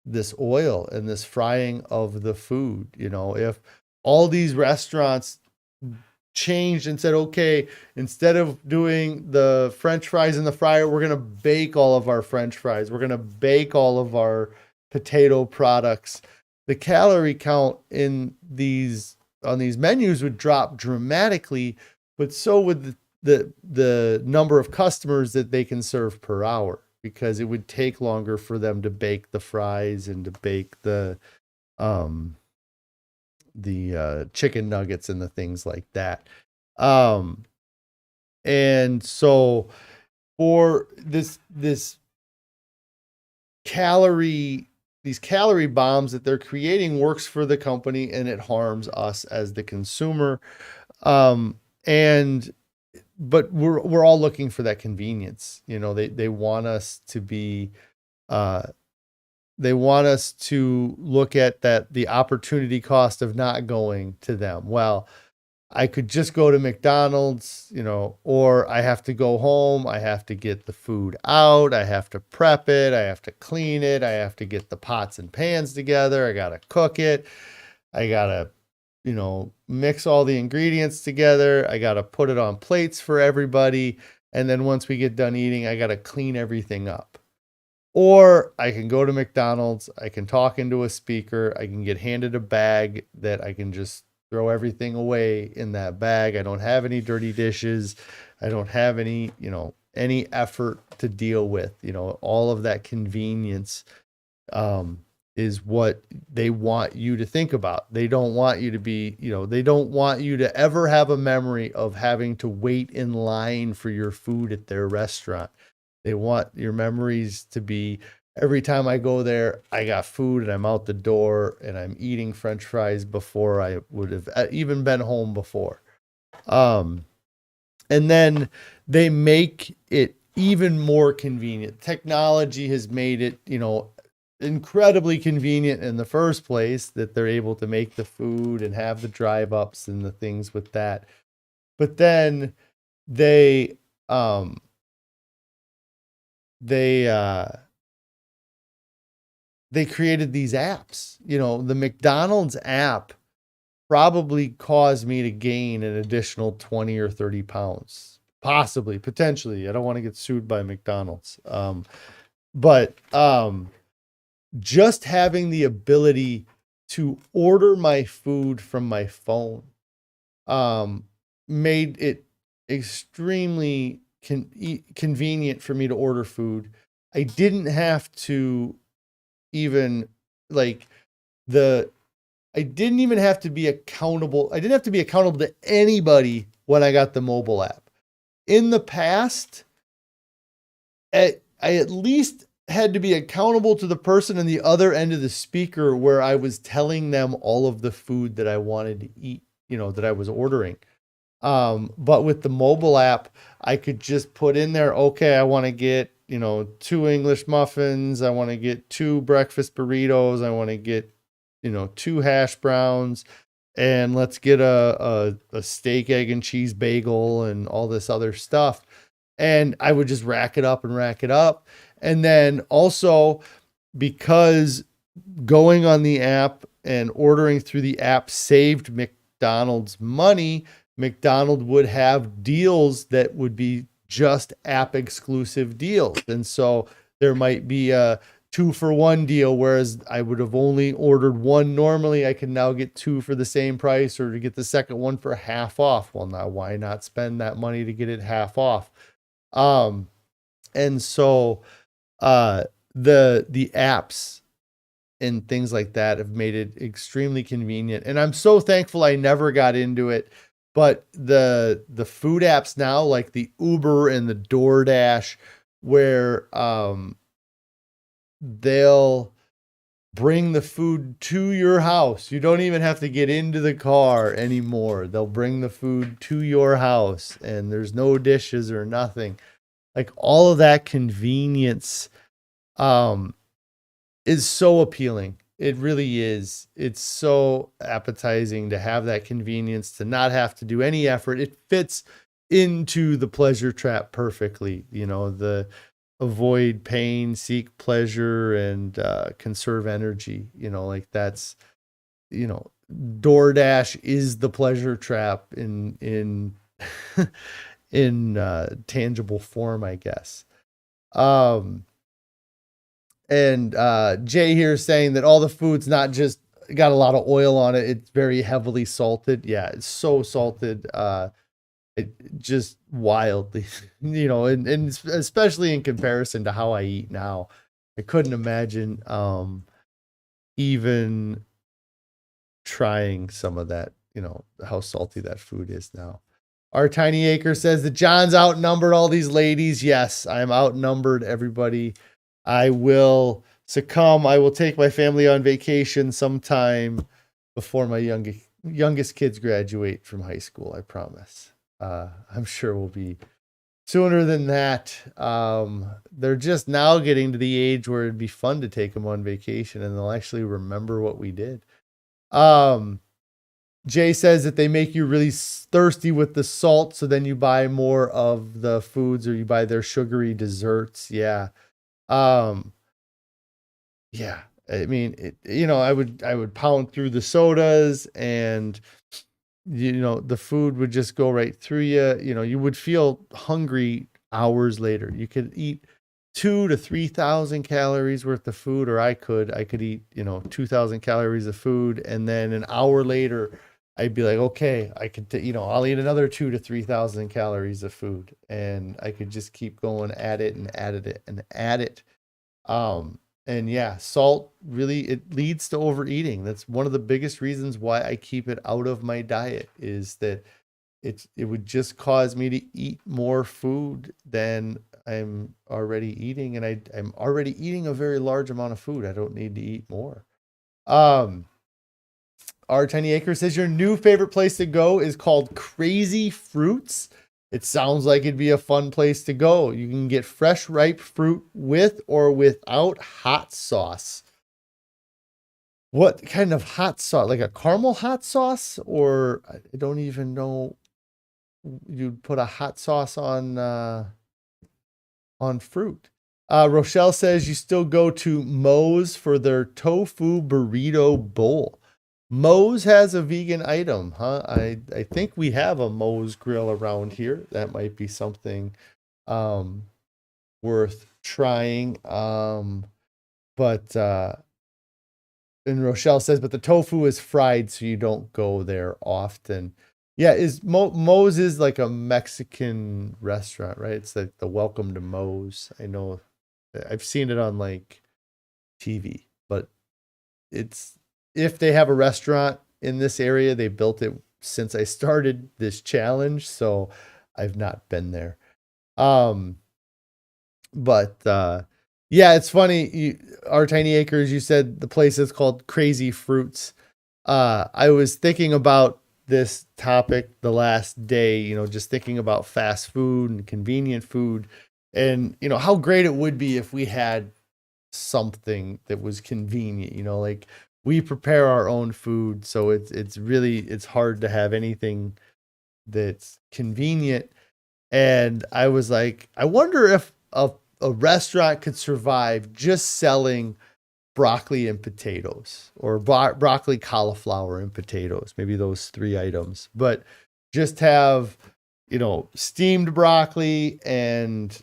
this oil and this frying of the food. If all these restaurants changed and said, okay, instead of doing the French fries in the fryer, we're going to bake all of our French fries, we're going to bake all of our potato products, the calorie count on these menus would drop dramatically, but so would the number of customers that they can serve per hour, because it would take longer for them to bake the fries and to bake the chicken nuggets and the things like that. And so for these calorie bombs that they're creating works for the company, and it harms us as the consumer. But we're all looking for that convenience. They want us to be they want us to look at that, the opportunity cost of not going to them. Well, I could just go to McDonald's, or I have to go home. I have to get the food out. I have to prep it. I have to clean it. I have to get the pots and pans together. I got to cook it. I got to, mix all the ingredients together. I got to put it on plates for everybody. And then once we get done eating, I got to clean everything up. Or I can go to McDonald's. I can talk into a speaker. I can get handed a bag that I can just throw everything away in that bag. I don't have any dirty dishes. I don't have any, any effort to deal with, all of that convenience, is what they want you to think about. They don't want you to be, they don't want you to ever have a memory of having to wait in line for your food at their restaurant. They want your memories to be, every time I go there, I got food and I'm out the door and I'm eating French fries before I would have even been home before. And then they make it even more convenient. Technology has made it, incredibly convenient in the first place, that they're able to make the food and have the drive ups and the things with that. But then they created these apps. The McDonald's app probably caused me to gain an additional 20 or 30 pounds, possibly, potentially. I don't want to get sued by McDonald's. But just having the ability to order my food from my phone made it extremely convenient for me to order food. I didn't have to even I didn't even have to be accountable. I didn't have to be accountable to anybody when I got the mobile app. In the past, I at least had to be accountable to the person on the other end of the speaker, where I was telling them all of the food that I wanted to eat, that I was ordering. But with the mobile app, I could just put in there, okay, I want to get, 2 English muffins. I want to get 2 breakfast burritos. I want to get, 2 hash browns, and let's get a steak, egg, and cheese bagel and all this other stuff. And I would just rack it up. And then also, because going on the app and ordering through the app saved McDonald's money, McDonald's would have deals that would be just app exclusive deals. And so there might be a 2-for-1 deal, whereas I would have only ordered one normally. I can now get 2 for the same price, or to get the second one for half off. Well, now why not spend that money to get it half off? And so the apps and things like that have made it extremely convenient. And I'm so thankful I never got into it. But the food apps now, like the Uber and the DoorDash, where they'll bring the food to your house. You don't even have to get into the car anymore. They'll bring the food to your house, and there's no dishes or nothing. Like, all of that convenience is so appealing. It really is. It's so appetizing to have that convenience, to not have to do any effort. It fits into the pleasure trap perfectly. The avoid pain, seek pleasure, and conserve energy. That's, DoorDash is the pleasure trap in in tangible form, I guess. And Jay here is saying that all the food's not just got a lot of oil on it. It's very heavily salted. Yeah, it's so salted. It just wildly, and especially in comparison to how I eat now. I couldn't imagine even trying some of that, how salty that food is now. Our Tiny Acre says that John's outnumbered all these ladies. Yes, I'm outnumbered, everybody. I will succumb. I will take my family on vacation sometime before my youngest kids graduate from high school. I promise. I'm sure we'll be sooner than that. They're just now getting to the age where it'd be fun to take them on vacation and they'll actually remember what we did. Jay says that they make you really thirsty with the salt, so then you buy more of the foods or you buy their sugary desserts. Yeah. Yeah. I mean, I would pound through the sodas and the food would just go right through you. You would feel hungry hours later. You could eat 2,000 to 3,000 calories worth of food, or I could eat, 2,000 calories of food. And then an hour later, I'd be like, okay, I could, I'll eat another 2,000 to 3,000 calories of food, and I could just keep going at it and at it and at it. And yeah, salt really, it leads to overeating. That's one of the biggest reasons why I keep it out of my diet, is that it would just cause me to eat more food than I'm already eating. And I'm already eating a very large amount of food. I don't need to eat more. Our Tiny Acre says your new favorite place to go is called Crazy Fruits. It sounds like it'd be a fun place to go. You can get fresh, ripe fruit with or without hot sauce. What kind of hot sauce? Like a caramel hot sauce? Or I don't even know. You'd put a hot sauce on fruit. Rochelle says you still go to Moe's for their tofu burrito bowl. Moe's has a vegan item, huh? I think we have a Moe's grill around here. That might be something worth trying. But and Rochelle says, but the tofu is fried, so you don't go there often. Yeah, Moe's is like a Mexican restaurant, right? It's like the Welcome to Moe's. I know I've seen it on like TV, but if they have a restaurant in this area, they built it since I started this challenge, so I've not been there. But yeah, it's funny. Our Tiny Acres, you said the place is called Crazy Fruits. I was thinking about this topic the last day, just thinking about fast food and convenient food, and how great it would be if we had something that was convenient, like we prepare our own food, so it's hard to have anything that's convenient. And I was like, I wonder if a restaurant could survive just selling broccoli and potatoes, or broccoli, cauliflower, and potatoes, maybe those three items, but just have, steamed broccoli and,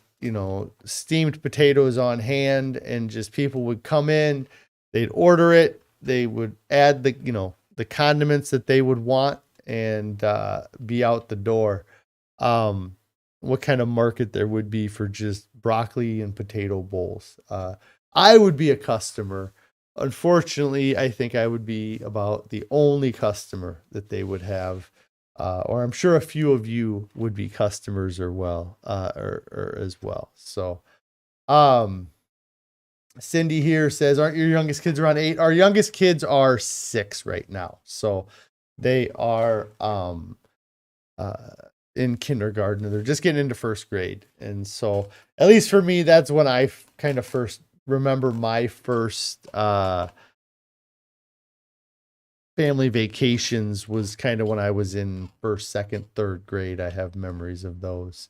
steamed potatoes on hand, and just people would come in, they'd order it, they would add the condiments that they would want, and be out the door. What kind of market there would be for just broccoli and potato bowls? I would be a customer. Unfortunately, I think I would be about the only customer that they would have, or I'm sure a few of you would be customers or as well. So, Cindy here says, aren't your youngest kids around 8? Our youngest kids are 6 right now. So they are in kindergarten. They're just getting into first grade. And so, at least for me, that's when I kind of first remember my first family vacations, was kind of when I was in first, second, third grade. I have memories of those.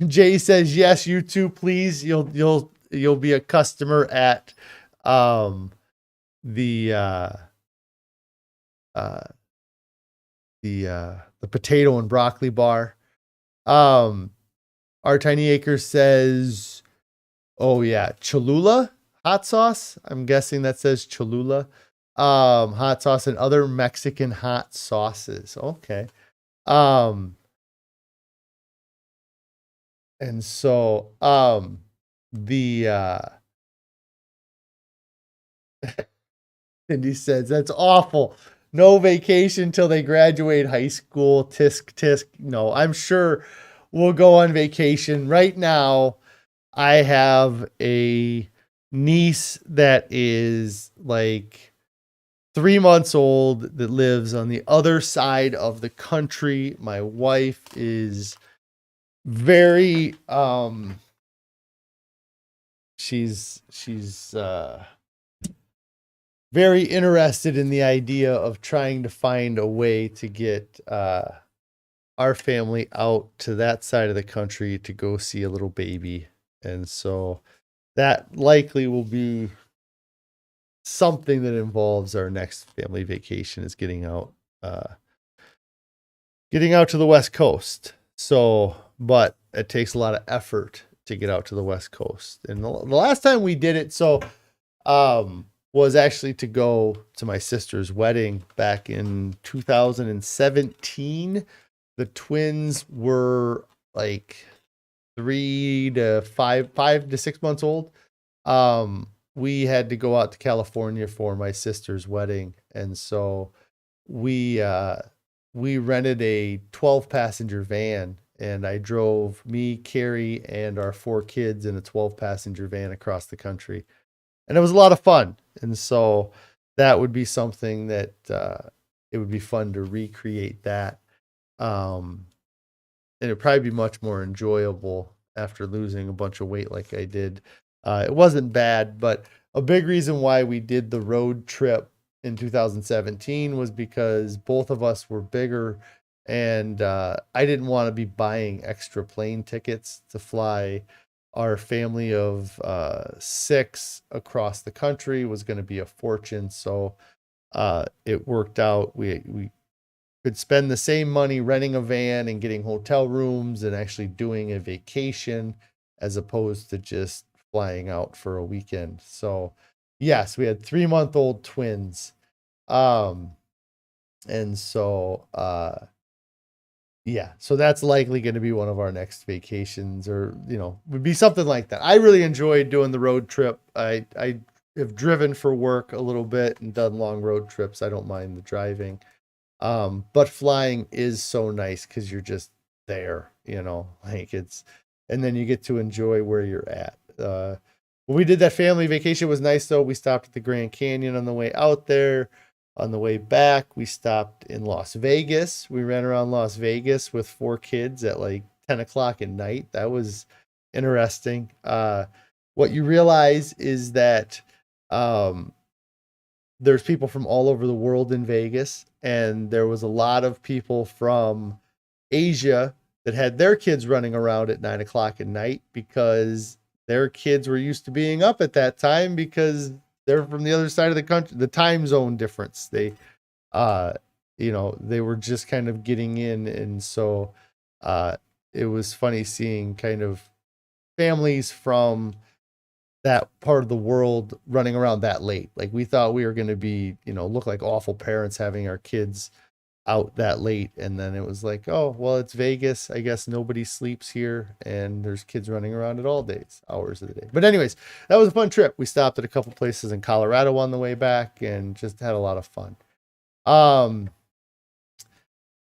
Jay says, yes, you too, please. You'll be a customer at the potato and broccoli bar. Our Tiny Acre says, oh yeah, Cholula hot sauce. I'm guessing that says Cholula. Hot sauce and other Mexican hot sauces. Okay. And so, Cindy says, that's awful. No vacation till they graduate high school. Tisk, tisk. No, I'm sure we'll go on vacation. Right now, I have a niece that is like 3 months old that lives on the other side of the country. My wife is very she's very interested in the idea of trying to find a way to get our family out to that side of the country to go see a little baby. And so that likely will be something that involves our next family vacation, is getting out to the West Coast. So, but it takes a lot of effort to get out to the West Coast. And the last time we did it, was actually to go to my sister's wedding back in 2017. The twins were like 5 to 6 months old. We had to go out to California for my sister's wedding. And so we rented a 12-passenger van, and I drove me, Carrie, and our 4 kids in a 12-passenger van across the country. And it was a lot of fun. And so that would be something that it would be fun to recreate that. And it'd probably be much more enjoyable after losing a bunch of weight like I did. It wasn't bad, but a big reason why we did the road trip in 2017 was because both of us were bigger, and I didn't want to be buying extra plane tickets to fly our family of 6 across the country. Was going to be a fortune. So it worked out. We could spend the same money renting a van and getting hotel rooms and actually doing a vacation, as opposed to just flying out for a weekend. So yes, we had 3-month-old twins. And so yeah, so that's likely going to be one of our next vacations, or, would be something like that. I really enjoyed doing the road trip. I have driven for work a little bit and done long road trips. I don't mind the driving. But flying is so nice because you're just there, like and then you get to enjoy where you're at. When we did that family vacation, it was nice though. We stopped at the Grand Canyon on the way out there. On the way back, we stopped in Las Vegas. We ran around Las Vegas with 4 kids at like 10 o'clock at night. That was interesting. What you realize is that there's people from all over the world in Vegas, and there was a lot of people from Asia that had their kids running around at 9 o'clock at night because their kids were used to being up at that time because they're from the other side of the country, the time zone difference. They, they were just kind of getting in. And so it was funny seeing kind of families from that part of the world running around that late. Like, we thought we were going to be, look like awful parents having our kids out that late. And then it was like, oh, well, it's Vegas. I guess nobody sleeps here, and there's kids running around at all days, hours of the day. But anyways, that was a fun trip. We stopped at a couple places in Colorado on the way back and just had a lot of fun.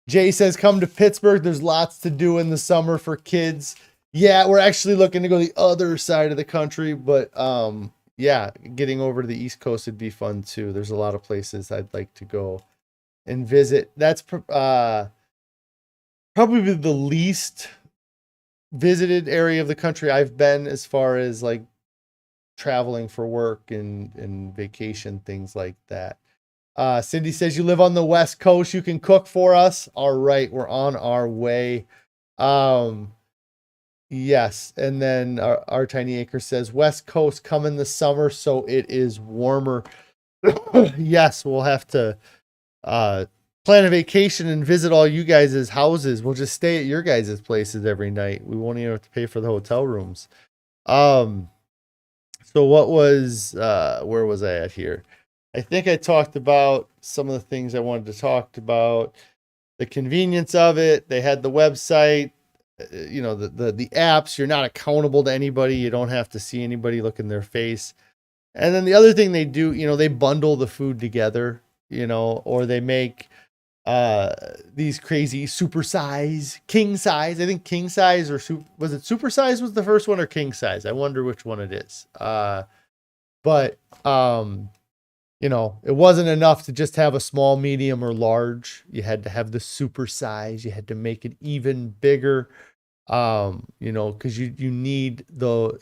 Jay says, come to Pittsburgh. There's lots to do in the summer for kids. Yeah, we're actually looking to go the other side of the country, but yeah, getting over to the East Coast would be fun too. There's a lot of places I'd like to go and visit. That's probably the least visited area of the country I've been, as far as like traveling for work and vacation, things like that. Cindy says, you live on the West Coast, you can cook for us. All right, we're on our way. Yes, and then our Tiny Acre says, West Coast, come in the summer so it is warmer. Yes, we'll have to plan a vacation and visit all you guys' houses. We'll just stay at your guys' places every night. We won't even have to pay for the hotel rooms. So what was where was I at here? I think I talked about some of the things I wanted to talk about. The convenience of it. They had the website, the apps. You're not accountable to anybody. You don't have to see anybody look in their face. And then the other thing they do, they bundle the food together, or they make these crazy super size, king size. I think king size, or was it super size was the first one, or king size? I wonder which one it is. But it wasn't enough to just have a small, medium, or large. You had to have the super size. You had to make it even bigger. Because you need the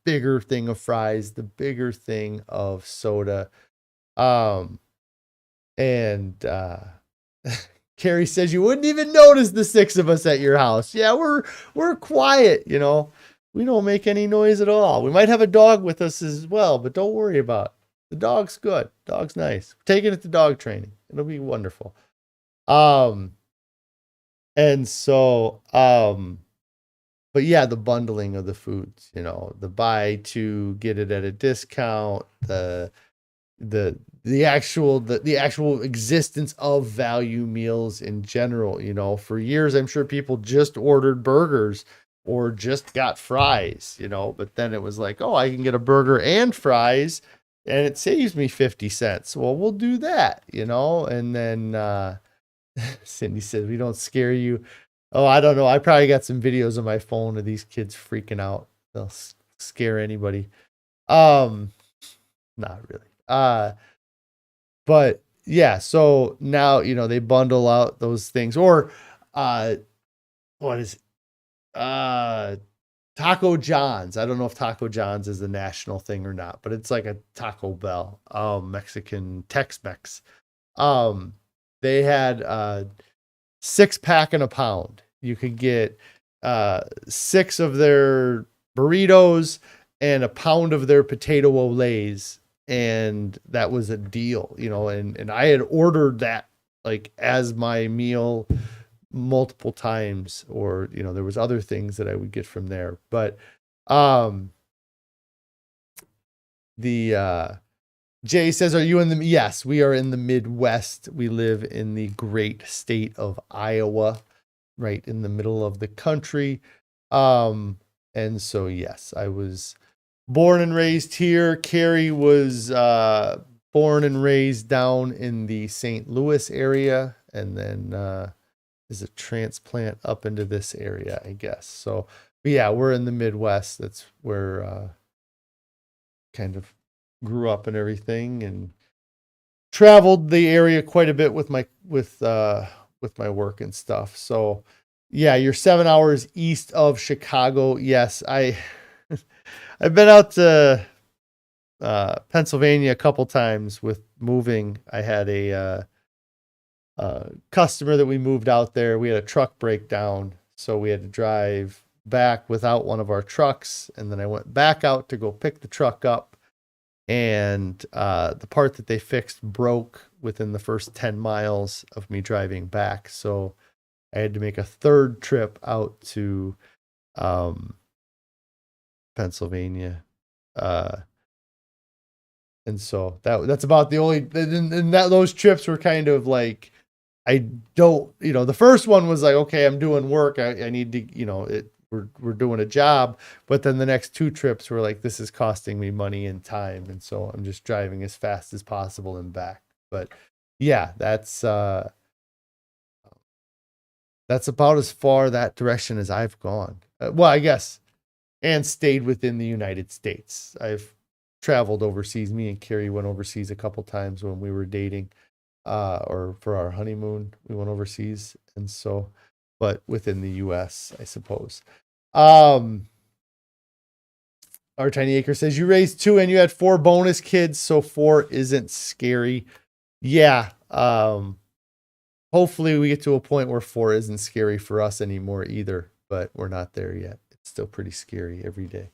bigger thing of fries, the bigger thing of soda. Um, and Carrie says you wouldn't even notice the six of us at your house. Yeah, we're quiet, We don't make any noise at all. We might have a dog with us as well, but don't worry about it. The dog's good. Dog's nice. We're taking it to dog training. It'll be wonderful. And so, but yeah, the bundling of the foods, the buy to get it at a discount, the actual existence of value meals in general. For years, I'm sure people just ordered burgers or just got fries, but then it was like, oh, I can get a burger and fries and it saves me 50 cents. Well, we'll do that, and then, Cindy said, we don't scare you. Oh, I don't know. I probably got some videos on my phone of these kids freaking out. They'll scare anybody. Not really. But yeah, so now, they bundle out those things or, what is, Taco John's. I don't know if Taco John's is a national thing or not, but it's like a Taco Bell, Mexican Tex-Mex. They had 6-pack and a pound. You could get 6 of their burritos and a pound of their potato olays, and that was a deal, and I had ordered that like as my meal multiple times, or there was other things that I would get from there, but the Jay says, are you in the, yes, we are in the Midwest. We live in the great state of Iowa, right in the middle of the country. And so, yes, I was born and raised here. Carrie was born and raised down in the St. Louis area, and then is a transplant up into this area, I guess. So, but yeah, we're in the Midwest. That's where kind of grew up and everything, and traveled the area quite a bit with my work and stuff. So yeah, you're 7 hours east of Chicago. Yes, I've been out to Pennsylvania a couple times with moving. I had a customer that we moved out there. We had a truck breakdown, so we had to drive back without one of our trucks, and then I went back out to go pick the truck up. And the part that they fixed broke within the first 10 miles of me driving back. So I had to make a third trip out to Pennsylvania. And so that's about the only, and those trips were kind of like, I don't, the first one was like, okay, I'm doing work. I need to, we're doing a job, but then the next 2 trips were like, this is costing me money and time, and so I'm just driving as fast as possible and back. But yeah, that's about as far that direction as I've gone. Well, I guess, and stayed within the United States. I've traveled overseas. Me and Carrie went overseas a couple times when we were dating, or for our honeymoon, we went overseas, and so, but within the US, I suppose. Our Tiny Acre says, you raised 2 and you had 4 bonus kids, so 4 isn't scary. Yeah. Hopefully we get to a point where 4 isn't scary for us anymore either, but we're not there yet. It's still pretty scary every day.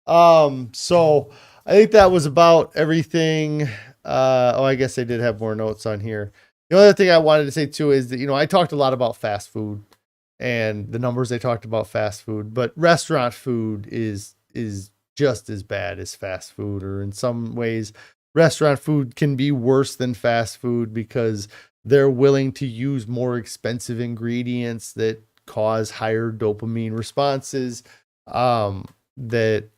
So I think that was about everything. I guess I did have more notes on here. The other thing I wanted to say too is that, I talked a lot about fast food and the numbers I talked about fast food, but restaurant food is just as bad as fast food, or in some ways restaurant food can be worse than fast food because they're willing to use more expensive ingredients that cause higher dopamine responses, that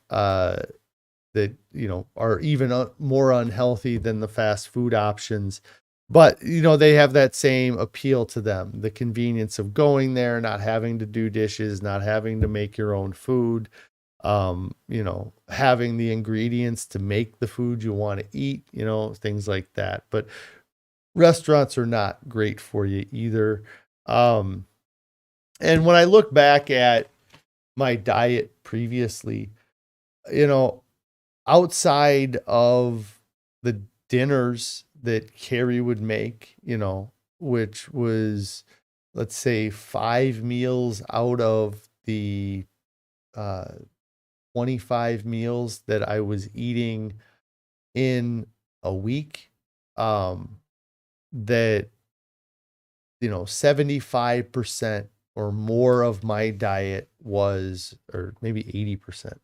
are even more unhealthy than the fast food options. But, they have that same appeal to them, the convenience of going there, not having to do dishes, not having to make your own food, having the ingredients to make the food you want to eat, things like that. But restaurants are not great for you either. And when I look back at my diet previously, you know, outside of the dinners that Carrie would make, which was, let's say, 5 meals out of the 25 meals that I was eating in a week, that 75% or more of my diet was, or maybe 80%,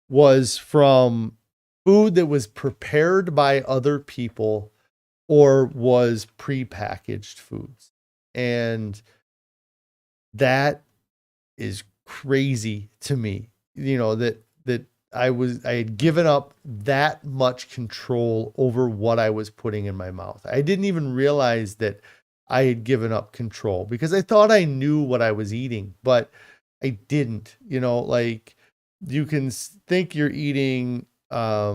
was from food that was prepared by other people or was prepackaged foods. And that is crazy to me, that I had given up that much control over what I was putting in my mouth. I didn't even realize that I had given up control because I thought I knew what I was eating, but I didn't. Like, you can think you're eating a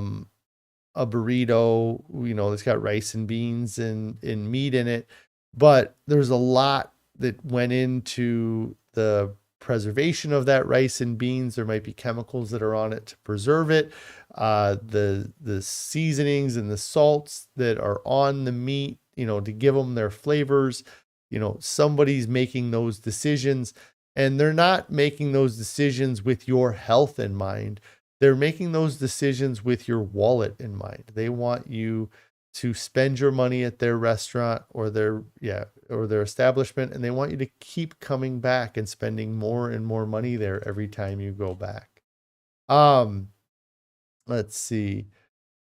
burrito, that's got rice and beans and meat in it, but there's a lot that went into the preservation of that rice and beans. There might be chemicals that are on it to preserve it. The seasonings and the salts that are on the meat, to give them their flavors. Somebody's making those decisions, and they're not making those decisions with your health in mind. They're making those decisions with your wallet in mind. They want you to spend your money at their restaurant or their establishment, and they want you to keep coming back and spending more and more money there every time you go back. Let's see.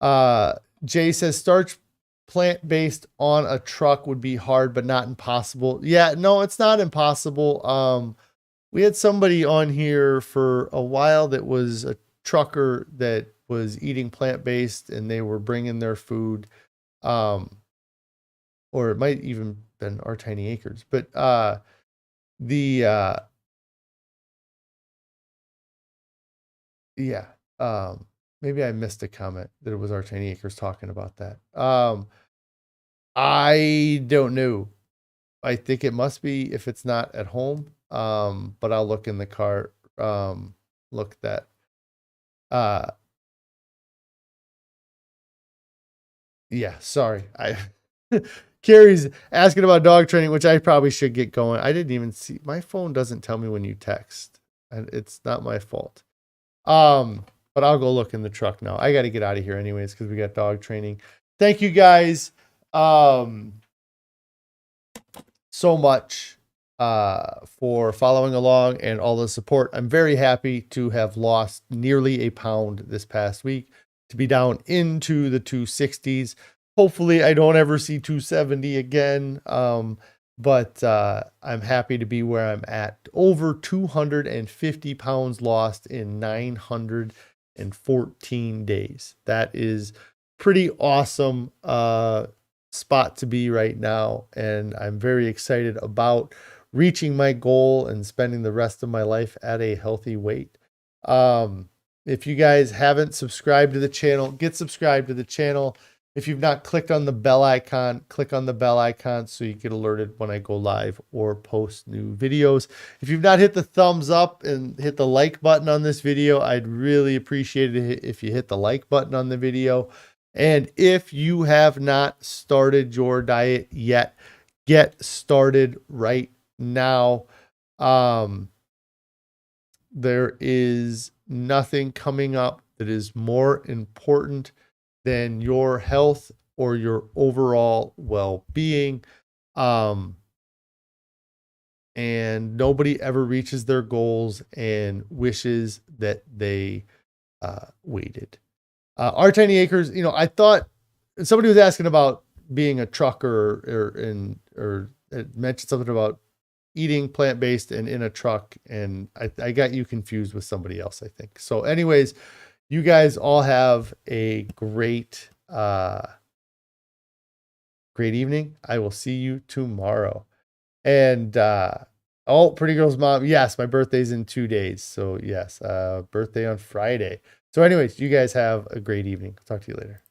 Jay says starch plant-based on a truck would be hard but not impossible. Yeah, no, it's not impossible. We had somebody on here for a while that was a trucker that was eating plant-based, and they were bringing their food, or it might even been Our Tiny Acres, but maybe I missed a comment that it was Our Tiny Acres talking about that. I don't know. I think it must be if it's not at home. But I'll look in the car. Look that. Yeah, sorry. Carrie's asking about dog training, which I probably should get going. I didn't even see, my phone doesn't tell me when you text, and it's not my fault. But I'll go look in the truck now. I got to get out of here anyways, because we got dog training. Thank you guys so much for following along and all the support. I'm very happy to have lost nearly a pound this past week, to be down into the 260s. Hopefully I don't ever see 270 again. But I'm happy to be where I'm at. Over 250 pounds lost in 914 days. That is pretty awesome spot to be right now. And I'm very excited about reaching my goal and spending the rest of my life at a healthy weight. If you guys haven't subscribed to the channel, get subscribed to the channel. If you've not clicked on the bell icon, click on the bell icon so you get alerted when I go live or post new videos. If you've not hit the thumbs up and hit the like button on this video, I'd really appreciate it if you hit the like button on the video. And if you have not started your diet yet, get started right now. There is nothing coming up that is more important than your health or your overall well-being. And nobody ever reaches their goals and wishes that they waited. Our Tiny Acres, I thought somebody was asking about being a trucker or mentioned something about eating plant-based and in a truck, and I got you confused with somebody else, I think. So anyways, you guys all have a great evening. I will see you tomorrow. And Pretty Girl's mom, yes, my birthday's in 2 days. So yes, birthday on Friday. So anyways, you guys have a great evening. Talk to you later.